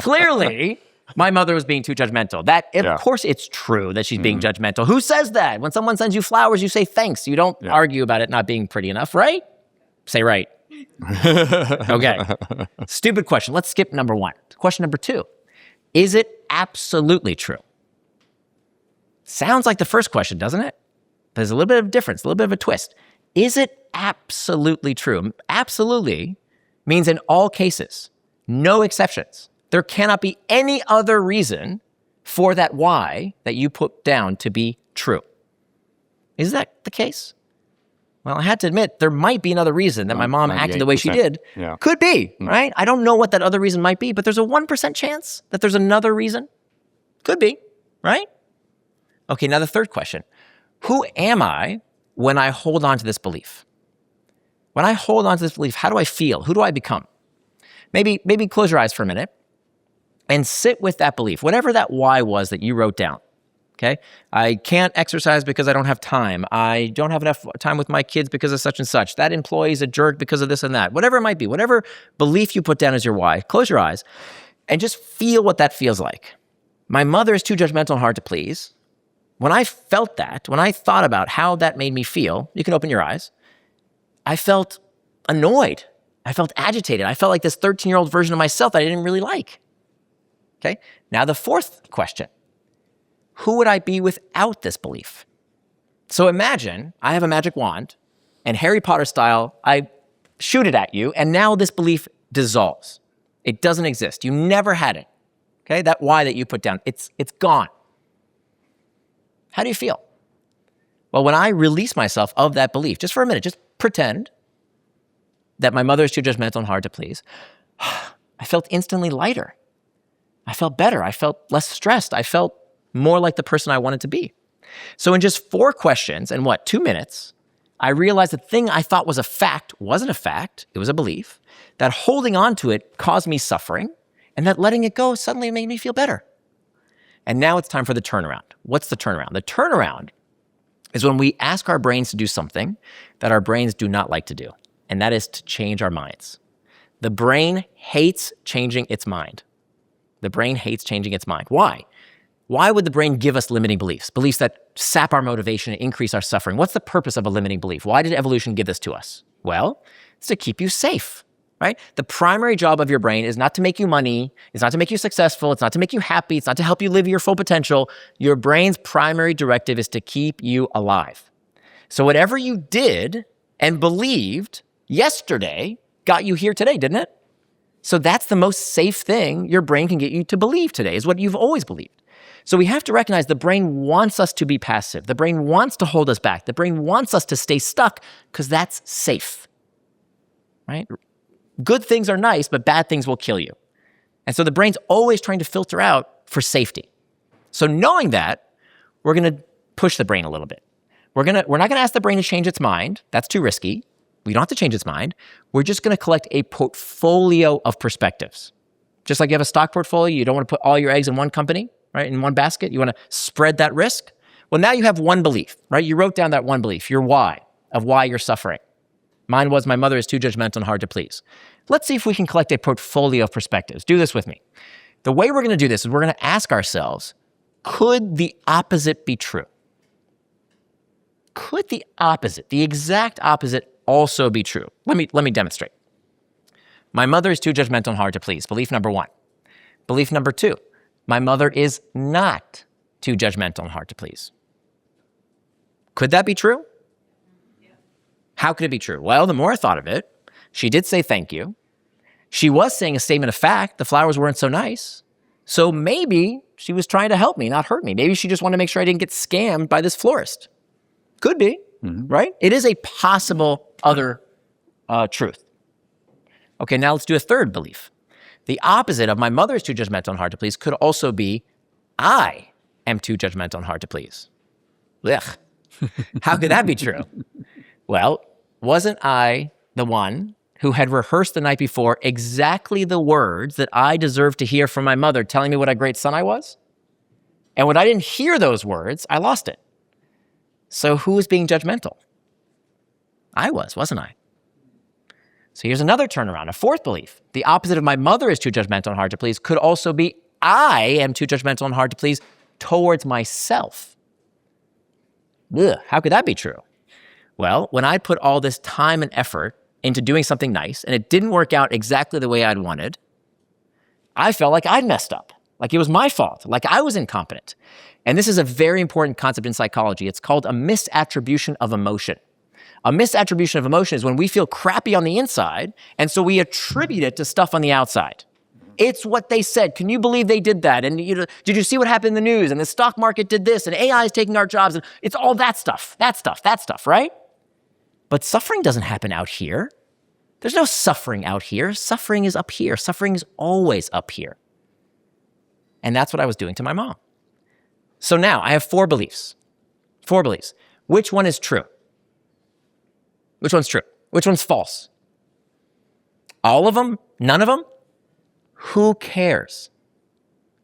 Clearly, my mother was being too judgmental. Of course, it's true that she's being judgmental. Who says that? When someone sends you flowers, you say thanks. You don't argue about it not being pretty enough, right? Say right. Okay. Stupid question. Let's skip number 1. Question number 2. Is it absolutely true? Sounds like the first question, doesn't it? There's a little bit of a difference, a little bit of a twist. Is it absolutely true? Absolutely means in all cases, no exceptions. There cannot be any other reason for that why that you put down to be true. Is that the case? Well, I had to admit, there might be another reason that my mom acted the way she did. Yeah. Could be, right? I don't know what that other reason might be, but there's a 1% chance that there's another reason. Could be, right? Okay, now the third question. Who am I when I hold on to this belief? When I hold on to this belief, how do I feel? Who do I become? Maybe close your eyes for a minute and sit with that belief, whatever that why was that you wrote down. Okay? I can't exercise because I don't have time. I don't have enough time with my kids because of such and such. That employee's a jerk because of this and that. Whatever it might be, whatever belief you put down as your why, close your eyes and just feel what that feels like. My mother is too judgmental and hard to please. When I felt that, when I thought about how that made me feel, you can open your eyes, I felt annoyed. I felt agitated. I felt like this 13-year-old version of myself that I didn't really like. Okay? Now the fourth question. Who would I be without this belief? So imagine I have a magic wand and Harry Potter style, I shoot it at you and now this belief dissolves. It doesn't exist. You never had it. Okay? That why that you put down, it's gone. How do you feel? Well, when I release myself of that belief, just for a minute, just pretend that my mother is too judgmental and hard to please, I felt instantly lighter. I felt better. I felt less stressed. I felt more like the person I wanted to be. So in just 4 questions and 2 minutes, I realized the thing I thought was a fact wasn't a fact. It was a belief. That holding on to it caused me suffering, and that letting it go suddenly made me feel better. And now it's time for the turnaround. What's the turnaround? The turnaround is when we ask our brains to do something that our brains do not like to do, and that is to change our minds. The brain hates changing its mind. The brain hates changing its mind. Why? Why would the brain give us limiting beliefs? Beliefs that sap our motivation and increase our suffering. What's the purpose of a limiting belief? Why did evolution give this to us? Well, it's to keep you safe. Right? The primary job of your brain is not to make you money. It's not to make you successful. It's not to make you happy. It's not to help you live your full potential. Your brain's primary directive is to keep you alive. So whatever you did and believed yesterday got you here today, didn't it? So that's the most safe thing your brain can get you to believe today, is what you've always believed. So we have to recognize the brain wants us to be passive. The brain wants to hold us back. The brain wants us to stay stuck because that's safe. Right? Good things are nice, but bad things will kill you. And so the brain's always trying to filter out for safety. So knowing that, we're going to push the brain a little bit. We're not going to ask the brain to change its mind. That's too risky. We don't have to change its mind. We're just going to collect a portfolio of perspectives. Just like you have a stock portfolio, you don't want to put all your eggs in one company, right? In one basket. You want to spread that risk. Well, now you have one belief, right? You wrote down that one belief, your why, of why you're suffering. Mine was my mother is too judgmental and hard to please. Let's see if we can collect a portfolio of perspectives. Do this with me. The way we're going to do this is we're going to ask ourselves, could the opposite be true? Could the opposite, the exact opposite, also be true? Let me demonstrate. My mother is too judgmental and hard to please. Belief number 1. Belief number 2. my mother is not too judgmental and hard to please. Could that be true? How could it be true? Well, the more I thought of it, she did say thank you. She was saying a statement of fact. The flowers weren't so nice. So maybe she was trying to help me, not hurt me. Maybe she just wanted to make sure I didn't get scammed by this florist. Could be, right? It is a possible other truth. Okay, now let's do a third belief. The opposite of my mother is too judgmental and hard to please could also be I am too judgmental and hard to please. Ugh. How could that be true? Well, wasn't I the one who had rehearsed the night before exactly the words that I deserved to hear from my mother telling me what a great son I was? And when I didn't hear those words, I lost it. So who was being judgmental? I was, wasn't I? So here's another turnaround, a fourth belief. The opposite of my mother is too judgmental and hard to please could also be I am too judgmental and hard to please towards myself. Ugh, how could that be true? Well, when I put all this time and effort into doing something nice and it didn't work out exactly the way I'd wanted, I felt like I'd messed up, like it was my fault, like I was incompetent. And this is a very important concept in psychology. It's called a misattribution of emotion. A misattribution of emotion is when we feel crappy on the inside, and so we attribute it to stuff on the outside. It's what they said. Can you believe they did that? And did you see what happened in the news? And the stock market did this, and AI is taking our jobs. And it's all that stuff, right? But suffering doesn't happen out here. There's no suffering out here. Suffering is up here. Suffering is always up here. And that's what I was doing to my mom. So now I have four beliefs. Four beliefs. Which one is true? Which one's true? Which one's false? All of them? None of them? Who cares?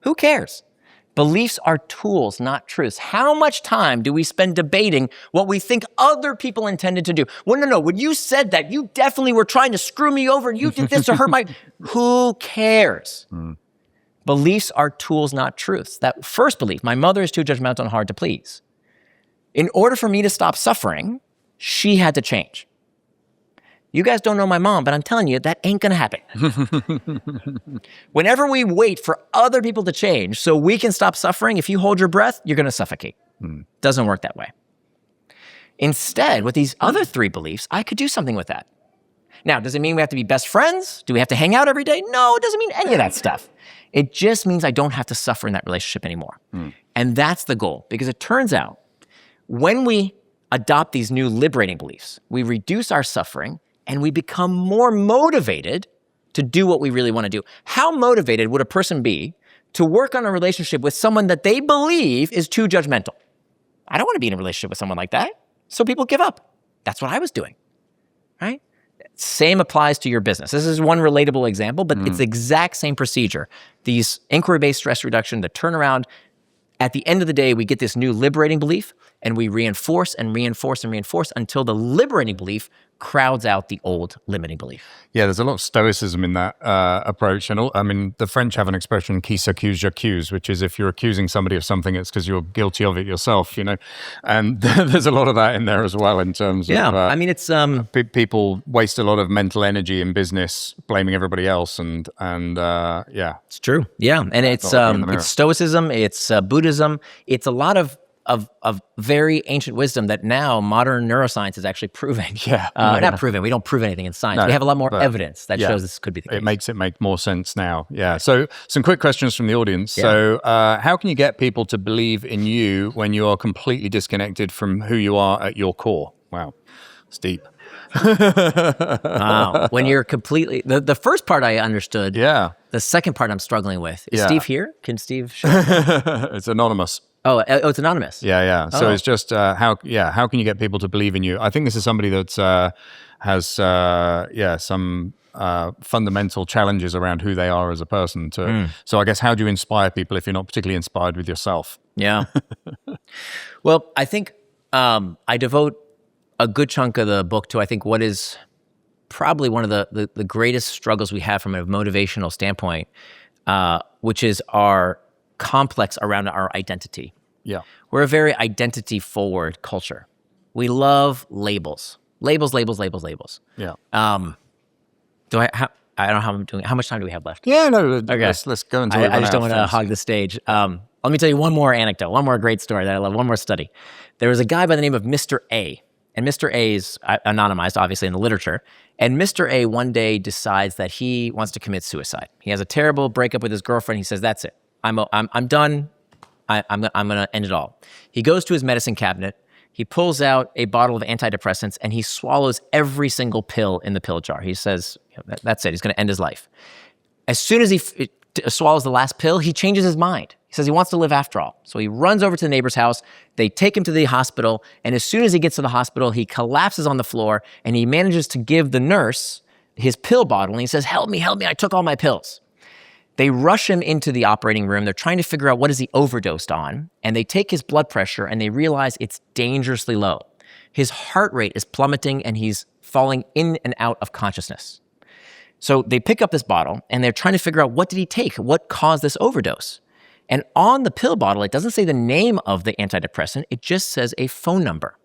Who cares? Beliefs are tools, not truths. How much time do we spend debating what we think other people intended to do? Well, no. When you said that, you definitely were trying to screw me over. You did this to hurt my... Who cares? Beliefs are tools, not truths. That first belief, my mother is too judgmental and hard to please. In order for me to stop suffering, she had to change. You guys don't know my mom, but I'm telling you, that ain't gonna happen. Whenever we wait for other people to change so we can stop suffering, if you hold your breath, you're gonna suffocate. Doesn't work that way. Instead, with these other three beliefs, I could do something with that. Now, does it mean we have to be best friends? Do we have to hang out every day? No, it doesn't mean any of that stuff. It just means I don't have to suffer in that relationship anymore. And that's the goal, because it turns out when we adopt these new liberating beliefs, we reduce our suffering and we become more motivated to do what we really want to do. How motivated would a person be to work on a relationship with someone that they believe is too judgmental? I don't want to be in a relationship with someone like that. So people give up. That's what I was doing, right? Same applies to your business. This is one relatable example, but it's the exact same procedure. These inquiry-based stress reduction, the turnaround, at the end of the day, we get this new liberating belief and we reinforce and reinforce and reinforce until the liberating belief crowds out the old limiting belief. Yeah, there's a lot of stoicism in that approach. And I mean, the French have an expression, qui s'accuse, j'accuse, which is if you're accusing somebody of something, it's because you're guilty of it yourself, you know. And there's a lot of that in there as well in terms of... I mean, it's... people waste a lot of mental energy in business blaming everybody else. And yeah. It's true. Yeah. And it's stoicism, it's Buddhism, it's a lot of very ancient wisdom that now modern neuroscience is actually proving. Not proven. We don't prove anything in science. We have a lot more evidence that shows this could be the case. It makes it make more sense now. Yeah. So some quick questions from the audience. Yeah. So how can you get people to believe in you when you are completely disconnected from who you are at your core? Wow. It's deep. Wow. When you're completely... The first part I understood. Yeah. The second part I'm struggling with. Is Steve here? Can Steve show? It's anonymous. Oh, it's anonymous. Yeah. So it's just how can you get people to believe in you? I think this is somebody that has some fundamental challenges around who they are as a person. So I guess how do you inspire people if you're not particularly inspired with yourself? Yeah. Well, I think I devote a good chunk of the book to I think what is probably one of the greatest struggles we have from a motivational standpoint, which is our complex around our identity. Yeah. We're a very identity-forward culture. We love labels. Labels. Yeah. I don't know how I'm doing. How much time do we have left? Yeah, no. Okay. Let's go into. I just don't want to hog the stage. Let me tell you one more anecdote, one more great story that I love, one more study. There was a guy by the name of Mr. A, and Mr. A is anonymized, obviously, in the literature. And Mr. A one day decides that he wants to commit suicide. He has a terrible breakup with his girlfriend. He says, "That's it. I'm done. I'm going to end it all." He goes to his medicine cabinet. He pulls out a bottle of antidepressants and he swallows every single pill in the pill jar. He says, "That's it. He's going to end his life." As soon as he swallows the last pill, he changes his mind. He says he wants to live after all. So he runs over to the neighbor's house. They take him to the hospital. And as soon as he gets to the hospital, he collapses on the floor and he manages to give the nurse his pill bottle. And he says, help me, I took all my pills." They rush him into the operating room. They're trying to figure out what is he overdosed on. And they take his blood pressure and they realize it's dangerously low. His heart rate is plummeting and he's falling in and out of consciousness. So they pick up this bottle and they're trying to figure out, what did he take? What caused this overdose? And on the pill bottle, it doesn't say the name of the antidepressant. It just says a phone number.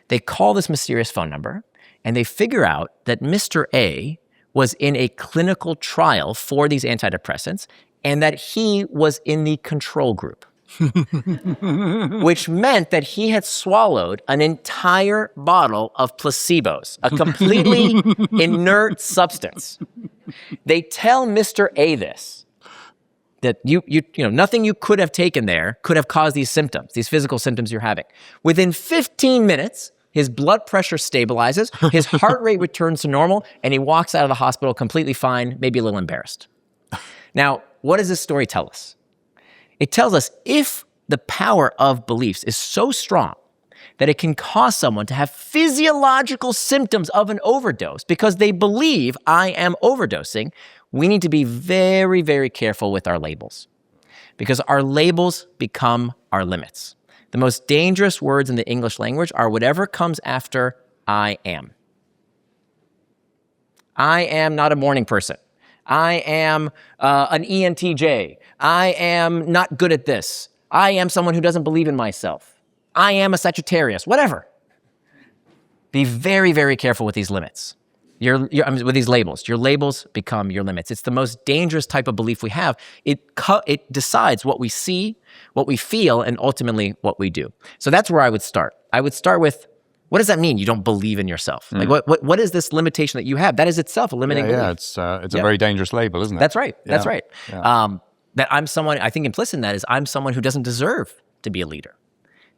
They call this mysterious phone number and they figure out that Mr. A was in a clinical trial for these antidepressants and that he was in the control group, which meant that he had swallowed an entire bottle of placebos, a completely inert substance. They tell Mr. A this, that you know, nothing you could have taken there could have caused these symptoms, these physical symptoms you're having. Within 15 minutes, his blood pressure stabilizes, his heart rate returns to normal, and he walks out of the hospital completely fine, maybe a little embarrassed. Now, what does this story tell us? It tells us if the power of beliefs is so strong that it can cause someone to have physiological symptoms of an overdose because they believe I am overdosing, we need to be very, very careful with our labels because our labels become our limits. The most dangerous words in the English language are whatever comes after I am. I am not a morning person. I am an ENTJ. I am not good at this. I am someone who doesn't believe in myself. I am a Sagittarius, whatever. Be very, very careful with these limits. With these labels. Your labels become your limits. It's the most dangerous type of belief we have. It decides what we see, what we feel, and ultimately what we do. So that's where I would start. I would start with, what does that mean? You don't believe in yourself. Like what is this limitation that you have? That is itself a limiting belief. It's a very dangerous label, isn't it? That's right. That's right. Yeah. That I'm someone, I think implicit in that is I'm someone who doesn't deserve to be a leader.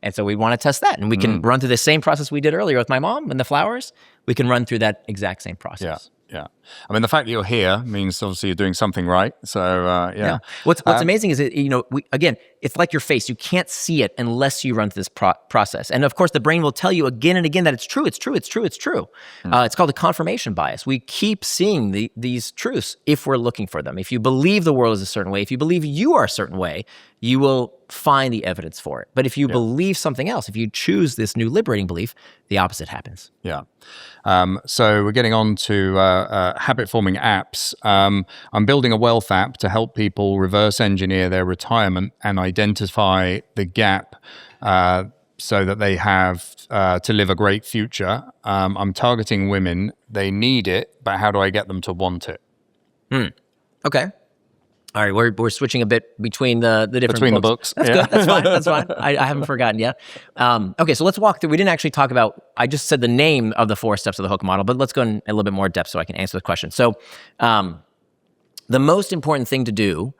And so we want to test that. And we can run through the same process we did earlier with my mom and the flowers. We can run through that exact same process. Yeah. I mean, the fact that you're here means obviously you're doing something right. So, yeah. What's amazing is, again, it's like your face. You can't see it unless you run through this process. And of course, the brain will tell you again and again that it's true. It's called a confirmation bias. We keep seeing these truths if we're looking for them. If you believe the world is a certain way, if you believe you are a certain way, you will find the evidence for it. But if you believe something else, if you choose this new liberating belief, the opposite happens. Yeah. So we're getting on to habit-forming apps. I'm building a wealth app to help people reverse engineer their retirement and identify the gap so that they have to live a great future. I'm targeting women. They need it, but how do I get them to want it? Okay. All right, we're switching a bit between the different the books. That's good. That's fine. That's fine. I haven't forgotten yet. Okay, so let's walk through. We didn't actually talk about. I just said the name of the 4 steps of the hook model, but let's go in a little bit more depth so I can answer the question. So, the most important thing to do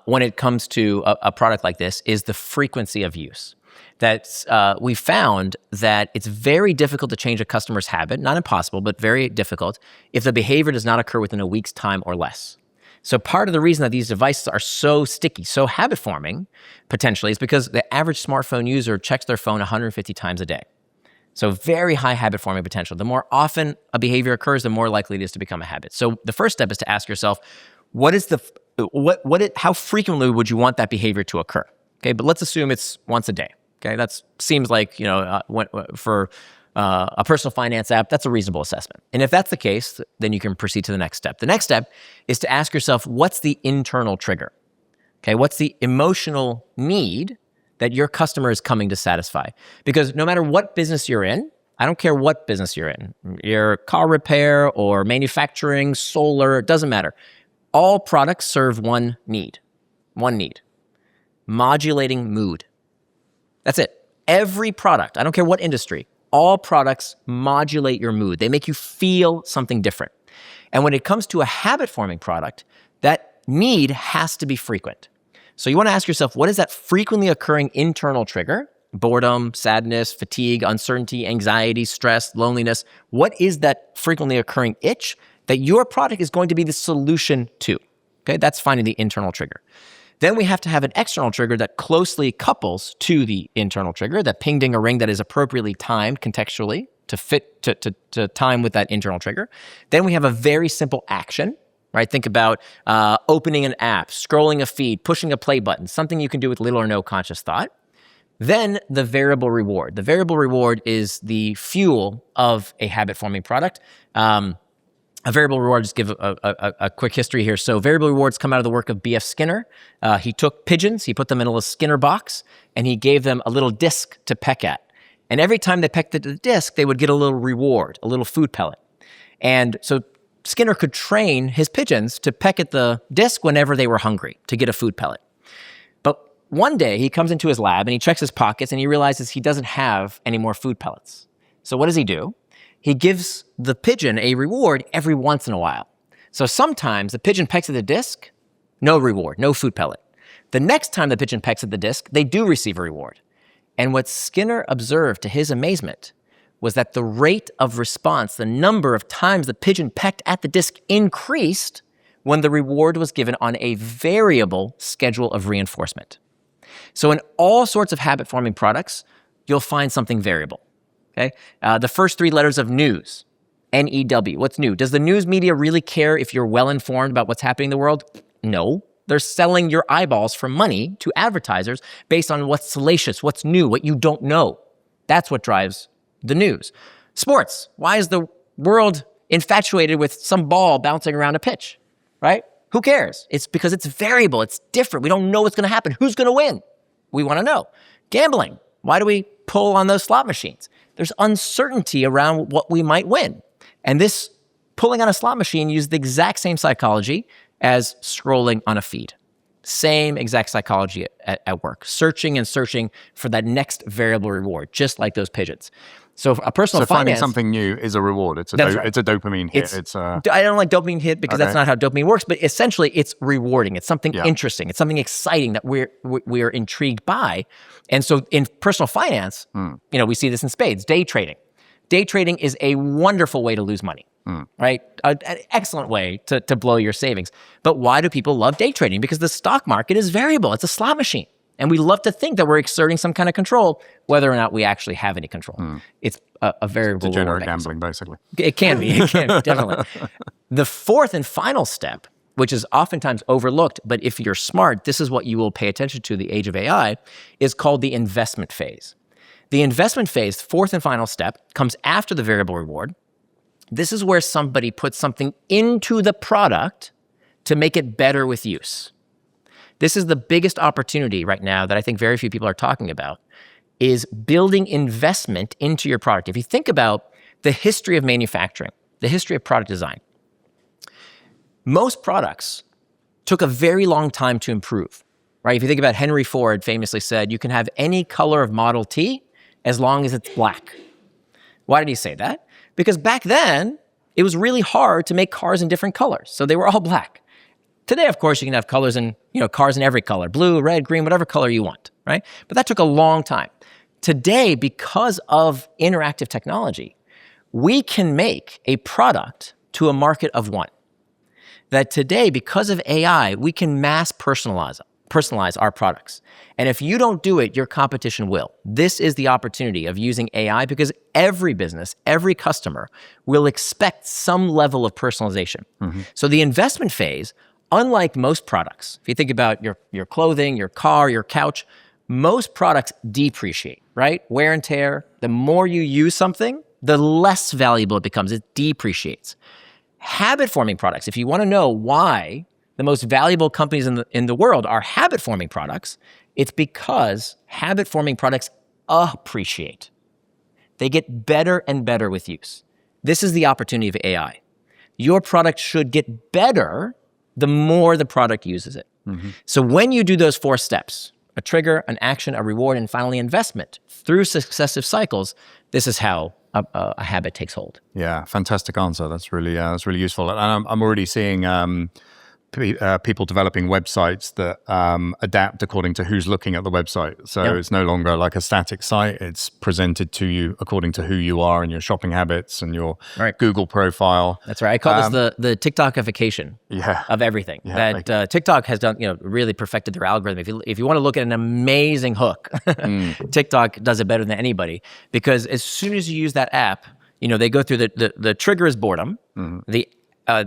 when it comes to a product like this is the frequency of use. That's we found that it's very difficult to change a customer's habit, not impossible, but very difficult if the behavior does not occur within a week's time or less. So part of the reason that these devices are so sticky, so habit-forming, potentially, is because the average smartphone user checks their phone 150 times a day. So very high habit-forming potential. The more often a behavior occurs, the more likely it is to become a habit. So the first step is to ask yourself, how frequently would you want that behavior to occur? Okay, but let's assume it's once a day. Okay, that seems like, for a personal finance app, that's a reasonable assessment. And if that's the case, then you can proceed to the next step. The next step is to ask yourself, what's the internal trigger? Okay, what's the emotional need that your customer is coming to satisfy? Because no matter what business you're in, I don't care what business you're in, your car repair or manufacturing, solar, it doesn't matter. All products serve one need, modulating mood. That's it. Every product, I don't care what industry, all products modulate your mood. They make you feel something different. And when it comes to a habit-forming product, that need has to be frequent. So you want to ask yourself, what is that frequently occurring internal trigger? Boredom, sadness, fatigue, uncertainty, anxiety, stress, loneliness. What is that frequently occurring itch that your product is going to be the solution to? Okay, that's finding the internal trigger. Then we have to have an external trigger that closely couples to the internal trigger, that ping-ding-a-ring that is appropriately timed contextually to fit to time with that internal trigger. Then we have a very simple action, right? Think about opening an app, scrolling a feed, pushing a play button, something you can do with little or no conscious thought. Then the variable reward. The variable reward is the fuel of a habit-forming product. A variable reward, just give a quick history here. So variable rewards come out of the work of B.F. Skinner. He took pigeons, he put them in a little Skinner box, and he gave them a little disc to peck at. And every time they pecked at the disc, they would get a little reward, a little food pellet. And so Skinner could train his pigeons to peck at the disc whenever they were hungry to get a food pellet. But one day he comes into his lab and he checks his pockets and he realizes he doesn't have any more food pellets. So what does he do? He gives the pigeon a reward every once in a while. So sometimes the pigeon pecks at the disc, no reward, no food pellet. The next time the pigeon pecks at the disc, they do receive a reward. And what Skinner observed to his amazement was that the rate of response, the number of times the pigeon pecked at the disc, increased when the reward was given on a variable schedule of reinforcement. So in all sorts of habit-forming products, you'll find something variable. Okay, the first three letters of news, N-E-W. What's new? Does the news media really care if you're well-informed about what's happening in the world? No. They're selling your eyeballs for money to advertisers based on what's salacious, what's new, what you don't know. That's what drives the news. Sports. Why is the world infatuated with some ball bouncing around a pitch, right? Who cares? It's because it's variable. It's different. We don't know what's going to happen. Who's going to win? We want to know. Gambling. Why do we pull on those slot machines? There's uncertainty around what we might win. And this pulling on a slot machine uses the exact same psychology as scrolling on a feed. Same exact psychology at work. Searching and searching for that next variable reward, just like those pigeons. So a personal finance... finding something new is a reward. It's a dopamine hit. I don't like dopamine hit because that's not how dopamine works, but essentially it's rewarding. It's something interesting. It's something exciting that we're intrigued by. And so in personal finance, we see this in spades, day trading. Day trading is a wonderful way to lose money, right? An excellent way to blow your savings. But why do people love day trading? Because the stock market is variable. It's a slot machine. And we love to think that we're exerting some kind of control, whether or not we actually have any control. It's a variable. Degenerate gambling, basically. It can be, definitely. The fourth and final step, which is oftentimes overlooked, but if you're smart, this is what you will pay attention to the age of AI, is called the investment phase. The investment phase, fourth and final step, comes after the variable reward. This is where somebody puts something into the product to make it better with use. This is the biggest opportunity right now that I think very few people are talking about, is building investment into your product. If you think about the history of manufacturing, the history of product design, most products took a very long time to improve, right? If you think about Henry Ford famously said, you can have any color of Model T as long as it's black. Why did he say that? Because back then, it was really hard to make cars in different colors, so they were all black. Today, of course, you can have colors in, cars in every color, blue, red, green, whatever color you want, right? But that took a long time. Today, because of interactive technology, we can make a product to a market of one. That today, because of AI, we can mass personalize our products. And if you don't do it, your competition will. This is the opportunity of using AI because every business, every customer will expect some level of personalization. So the investment phase, unlike most products, if you think about your clothing, your car, your couch, most products depreciate, right? Wear and tear. The more you use something, the less valuable it becomes. It depreciates. Habit-forming products, if you want to know why the most valuable companies in the world are habit-forming products, it's because habit-forming products appreciate. They get better and better with use. This is the opportunity of AI. Your product should get better the more the product uses it. So when you do those 4 steps, a trigger, an action, a reward, and finally investment through successive cycles, this is how a habit takes hold. Yeah, fantastic answer. That's really useful. And I'm already seeing people developing websites that adapt according to who's looking at the website. So it's no longer like a static site. It's presented to you according to who you are and your shopping habits and your Google profile. That's right. I call this the TikTokification of everything. That TikTok has done, really perfected their algorithm. If you want to look at an amazing hook, TikTok does it better than anybody, because as soon as you use that app, they go through the trigger is boredom.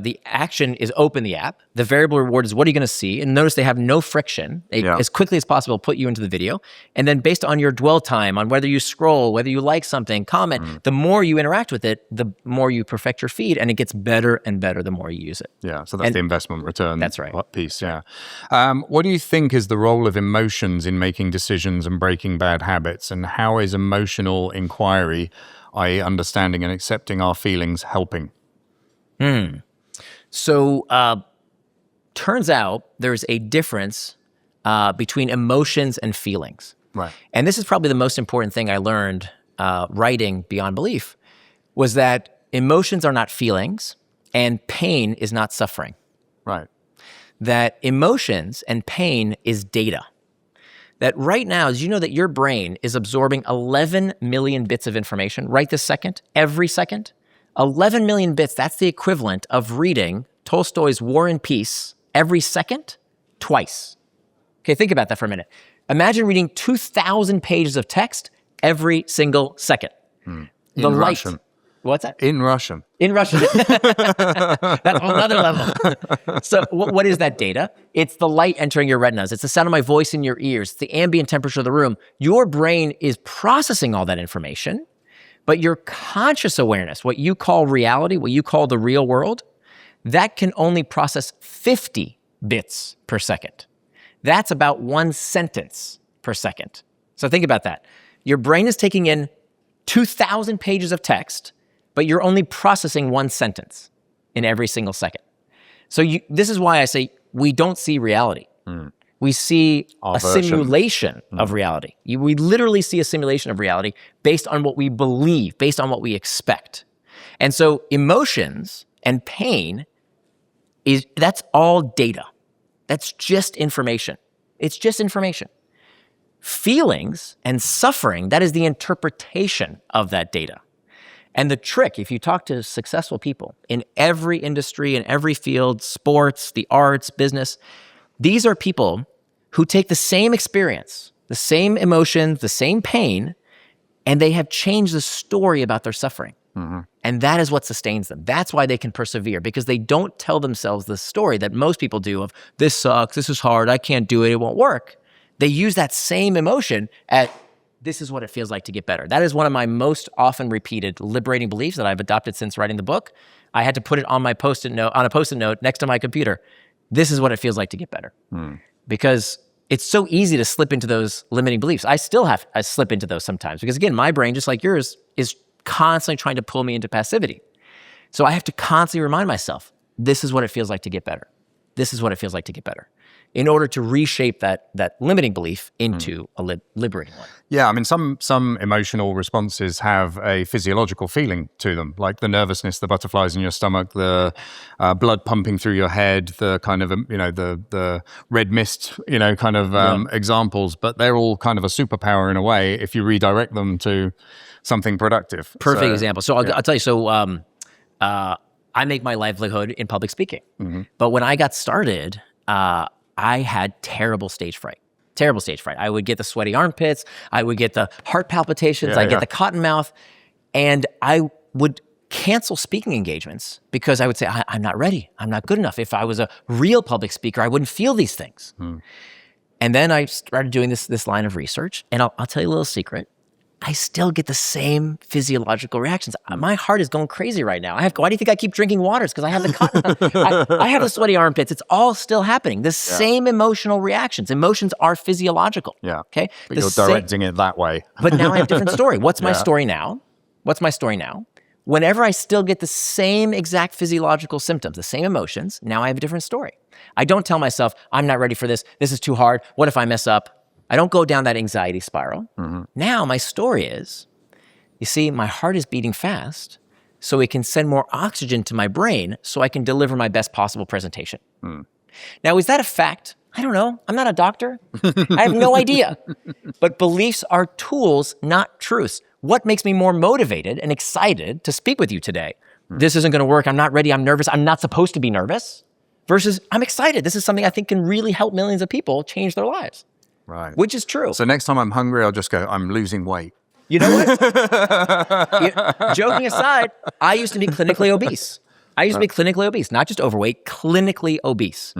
The action is open the app. The variable reward is what are you going to see? And notice they have no friction. They, as quickly as possible, put you into the video. And then based on your dwell time, on whether you scroll, whether you like something, comment, the more you interact with it, the more you perfect your feed. And it gets better and better the more you use it. Yeah, so that's the investment return. That's right. Piece, yeah. What do you think is the role of emotions in making decisions and breaking bad habits? And how is emotional inquiry, i.e. understanding and accepting our feelings, helping? So turns out there's a difference between emotions and feelings. Right. And this is probably the most important thing I learned writing Beyond Belief, was that emotions are not feelings and pain is not suffering. Right. That emotions and pain is data. That right now, as you know, that your brain is absorbing 11 million bits of information right this second, every second. 11 million bits, that's the equivalent of reading Tolstoy's War and Peace every second, twice. Okay, think about that for a minute. Imagine reading 2,000 pages of text every single second. In Russian. What's that? In Russian. In Russian. That's another level. So what is that data? It's the light entering your retinas. It's the sound of my voice in your ears. It's the ambient temperature of the room. Your brain is processing all that information. But your conscious awareness, what you call reality, what you call the real world, that can only process 50 bits per second. That's about 1 sentence per second. So think about that. Your brain is taking in 2,000 pages of text, but you're only processing 1 sentence in every single second. So this is why I say we don't see reality. We see a simulation of reality. We literally see a simulation of reality based on what we believe, based on what we expect. And so emotions and pain, that's all data. That's just information. It's just information. Feelings and suffering, that is the interpretation of that data. And the trick, if you talk to successful people in every industry, in every field, sports, the arts, business, these are people who take the same experience, the same emotions, the same pain, and they have changed the story about their suffering. And that is what sustains them. That's why they can persevere, because they don't tell themselves the story that most people do of, this sucks, this is hard, I can't do it, it won't work. They use that same emotion at, this is what it feels like to get better. That is one of my most often repeated liberating beliefs that I've adopted since writing the book. I had to put it on my post-it note, on a post-it note next to my computer. This is what it feels like to get better. Because it's so easy to slip into those limiting beliefs. I slip into those sometimes because, again, my brain, just like yours, is constantly trying to pull me into passivity. So I have to constantly remind myself, this is what it feels like to get better. This is what it feels like to get better, in order to reshape that limiting belief into a liberating one. Yeah, I mean, some emotional responses have a physiological feeling to them, like the nervousness, the butterflies in your stomach, the blood pumping through your head, the kind of, the red mist, examples. But they're all kind of a superpower in a way if you redirect them to something productive. Perfect example. So I'll tell you, I make my livelihood in public speaking. But when I got started, I had terrible stage fright. I would get the sweaty armpits. I would get the heart palpitations. I'd get the cotton mouth. And I would cancel speaking engagements because I would say, I'm not ready. I'm not good enough. If I was a real public speaker, I wouldn't feel these things. And then I started doing this line of research. And I'll tell you a little secret. I still get the same physiological reactions. My heart is going crazy right now. Why do you think I keep drinking waters? Because I have the cotton. I have the sweaty armpits. It's all still happening. The same emotional reactions. Emotions are physiological. Yeah. Okay. But you're directing it that way. But now I have a different story. What's my story now? What's my story now? Whenever I still get the same exact physiological symptoms, the same emotions, now I have a different story. I don't tell myself, I'm not ready for this. This is too hard. What if I mess up? I don't go down that anxiety spiral. Now my story is, you see, my heart is beating fast, so it can send more oxygen to my brain so I can deliver my best possible presentation. Now, is that a fact? I don't know. I'm not a doctor. I have no idea. But beliefs are tools, not truths. What makes me more motivated and excited to speak with you today? This isn't going to work. I'm not ready. I'm nervous. I'm not supposed to be nervous. Versus I'm excited. This is something I think can really help millions of people change their lives. Right. Which is true. So next time I'm hungry, I'll just go, I'm losing weight. You know what? Joking aside, I used to be clinically obese. Not just overweight, clinically obese.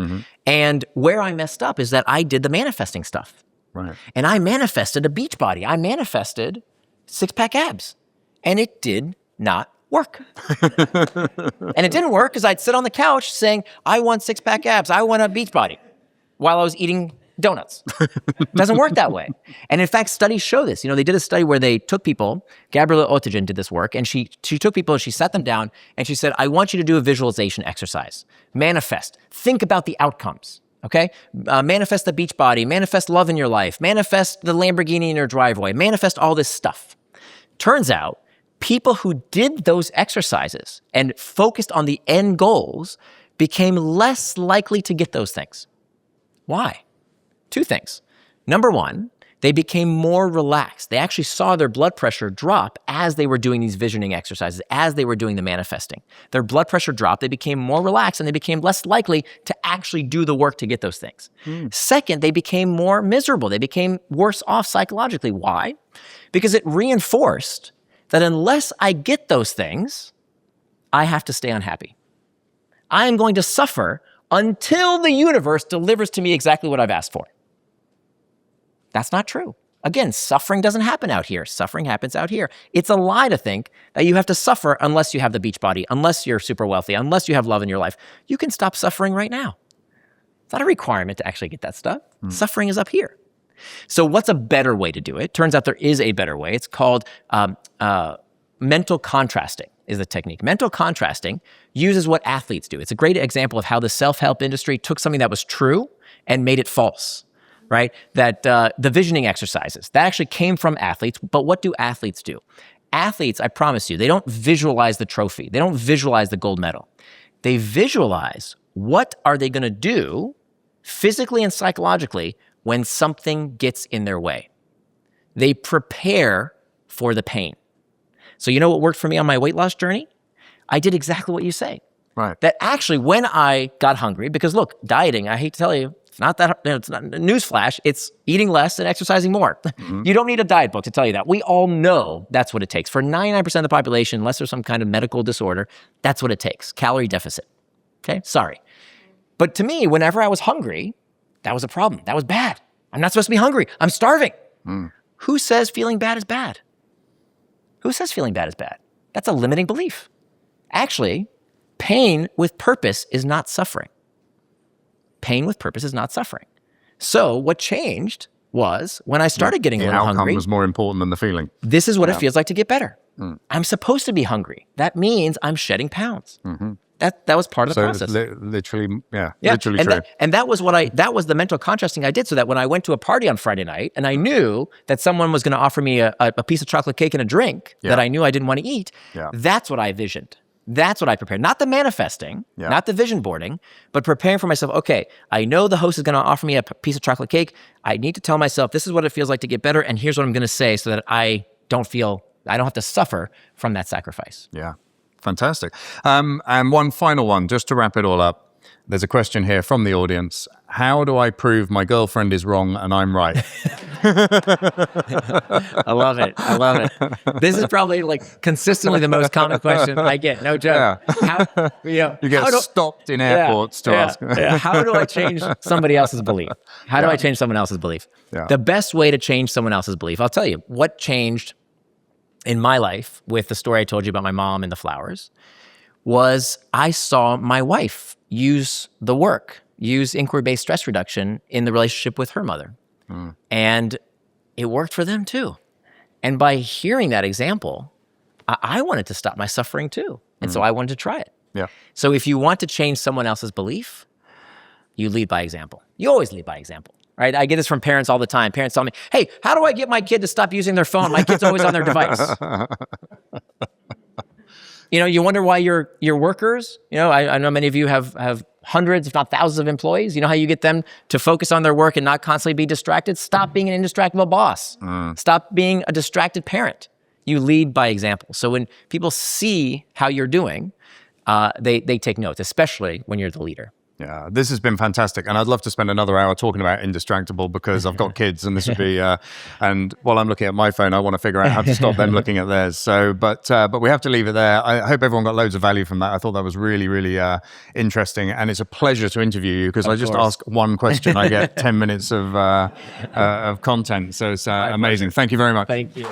And where I messed up is that I did the manifesting stuff. Right. And I manifested a beach body. I manifested six-pack abs. And it did not work. And it didn't work because I'd sit on the couch saying, I want six-pack abs. I want a beach body while I was eating donuts. It doesn't work that way. And in fact, studies show this. They did a study where they took people, Gabriela Oettingen did this work, and she took people and she sat them down and she said, I want you to do a visualization exercise. Manifest. Think about the outcomes. Okay? Manifest the beach body, manifest love in your life, manifest the Lamborghini in your driveway, manifest all this stuff. Turns out, people who did those exercises and focused on the end goals became less likely to get those things. Why? Two things. Number one, they became more relaxed. They actually saw their blood pressure drop as they were doing these visioning exercises, as they were doing the manifesting. Their blood pressure dropped, they became more relaxed, and they became less likely to actually do the work to get those things. Second, they became more miserable. They became worse off psychologically. Why? Because it reinforced that unless I get those things, I have to stay unhappy. I am going to suffer until the universe delivers to me exactly what I've asked for. That's not true. Again, suffering doesn't happen out here. Suffering happens out here. It's a lie to think that you have to suffer unless you have the beach body, unless you're super wealthy, unless you have love in your life. You can stop suffering right now. It's not a requirement to actually get that stuff. Suffering is up here. So what's a better way to do it? Turns out there is a better way. It's called mental contrasting is the technique. Mental contrasting uses what athletes do. It's a great example of how the self-help industry took something that was true and made it false. Right? That the visioning exercises, that actually came from athletes. But what do athletes do? Athletes, I promise you, they don't visualize the trophy. They don't visualize the gold medal. They visualize what are they going to do physically and psychologically when something gets in their way. They prepare for the pain. So you know what worked for me on my weight loss journey? I did exactly what you say. Right. That actually when I got hungry, because look, dieting, I hate to tell you, it's not that, it's not a newsflash. It's eating less and exercising more. You don't need a diet book to tell you that. We all know that's what it takes. For 99% of the population, unless there's some kind of medical disorder, that's what it takes. Calorie deficit. Okay? Sorry. But to me, whenever I was hungry, that was a problem. That was bad. I'm not supposed to be hungry. I'm starving. Who says feeling bad is bad? Who says feeling bad is bad? That's a limiting belief. Actually, pain with purpose is not suffering. Pain with purpose is not suffering. So what changed was when I started getting a little hungry. The outcome was more important than the feeling. This is what it feels like to get better. I'm supposed to be hungry. That means I'm shedding pounds. That was part of the process. Literally, literally and true. That was the mental contrasting I did, so that when I went to a party on Friday night and I knew that someone was going to offer me a piece of chocolate cake and a drink that I knew I didn't want to eat, that's what I visioned. That's what I prepared. Not the manifesting, not the vision boarding, but preparing for myself. Okay, I know the host is going to offer me a piece of chocolate cake. I need to tell myself, this is what it feels like to get better, and here's what I'm going to say so that I don't have to suffer from that sacrifice. Yeah, fantastic. And one final one, just to wrap it all up. There's a question here from the audience. How do I prove my girlfriend is wrong and I'm right? I love it. This is probably like consistently the most common question I get. No joke. You get stopped in airports to ask. How do I change somebody else's belief? How do I change someone else's belief? The best way to change someone else's belief, I'll tell you, what changed in my life with the story I told you about my mom and the flowers was I saw my wife use inquiry-based stress reduction in the relationship with her mother. And it worked for them too. And by hearing that example, I wanted to stop my suffering too. And so I wanted to try it. Yeah. So if you want to change someone else's belief, you lead by example. You always lead by example, right? I get this from parents all the time. Parents tell me, hey, how do I get my kid to stop using their phone? My kid's always on their device. You wonder why your workers, I know many of you have hundreds, if not thousands of employees. You know how you get them to focus on their work and not constantly be distracted? Stop being an indistractable boss. Stop being a distracted parent. You lead by example. So when people see how you're doing, they take notes, especially when you're the leader. Yeah, this has been fantastic. And I'd love to spend another hour talking about Indistractable because I've got kids and this would be, and while I'm looking at my phone, I want to figure out how to stop them looking at theirs. So, but we have to leave it there. I hope everyone got loads of value from that. I thought that was really, really interesting. And it's a pleasure to interview you because I just ask one question. I get 10 minutes of content. So it's amazing. Thank you very much. Thank you.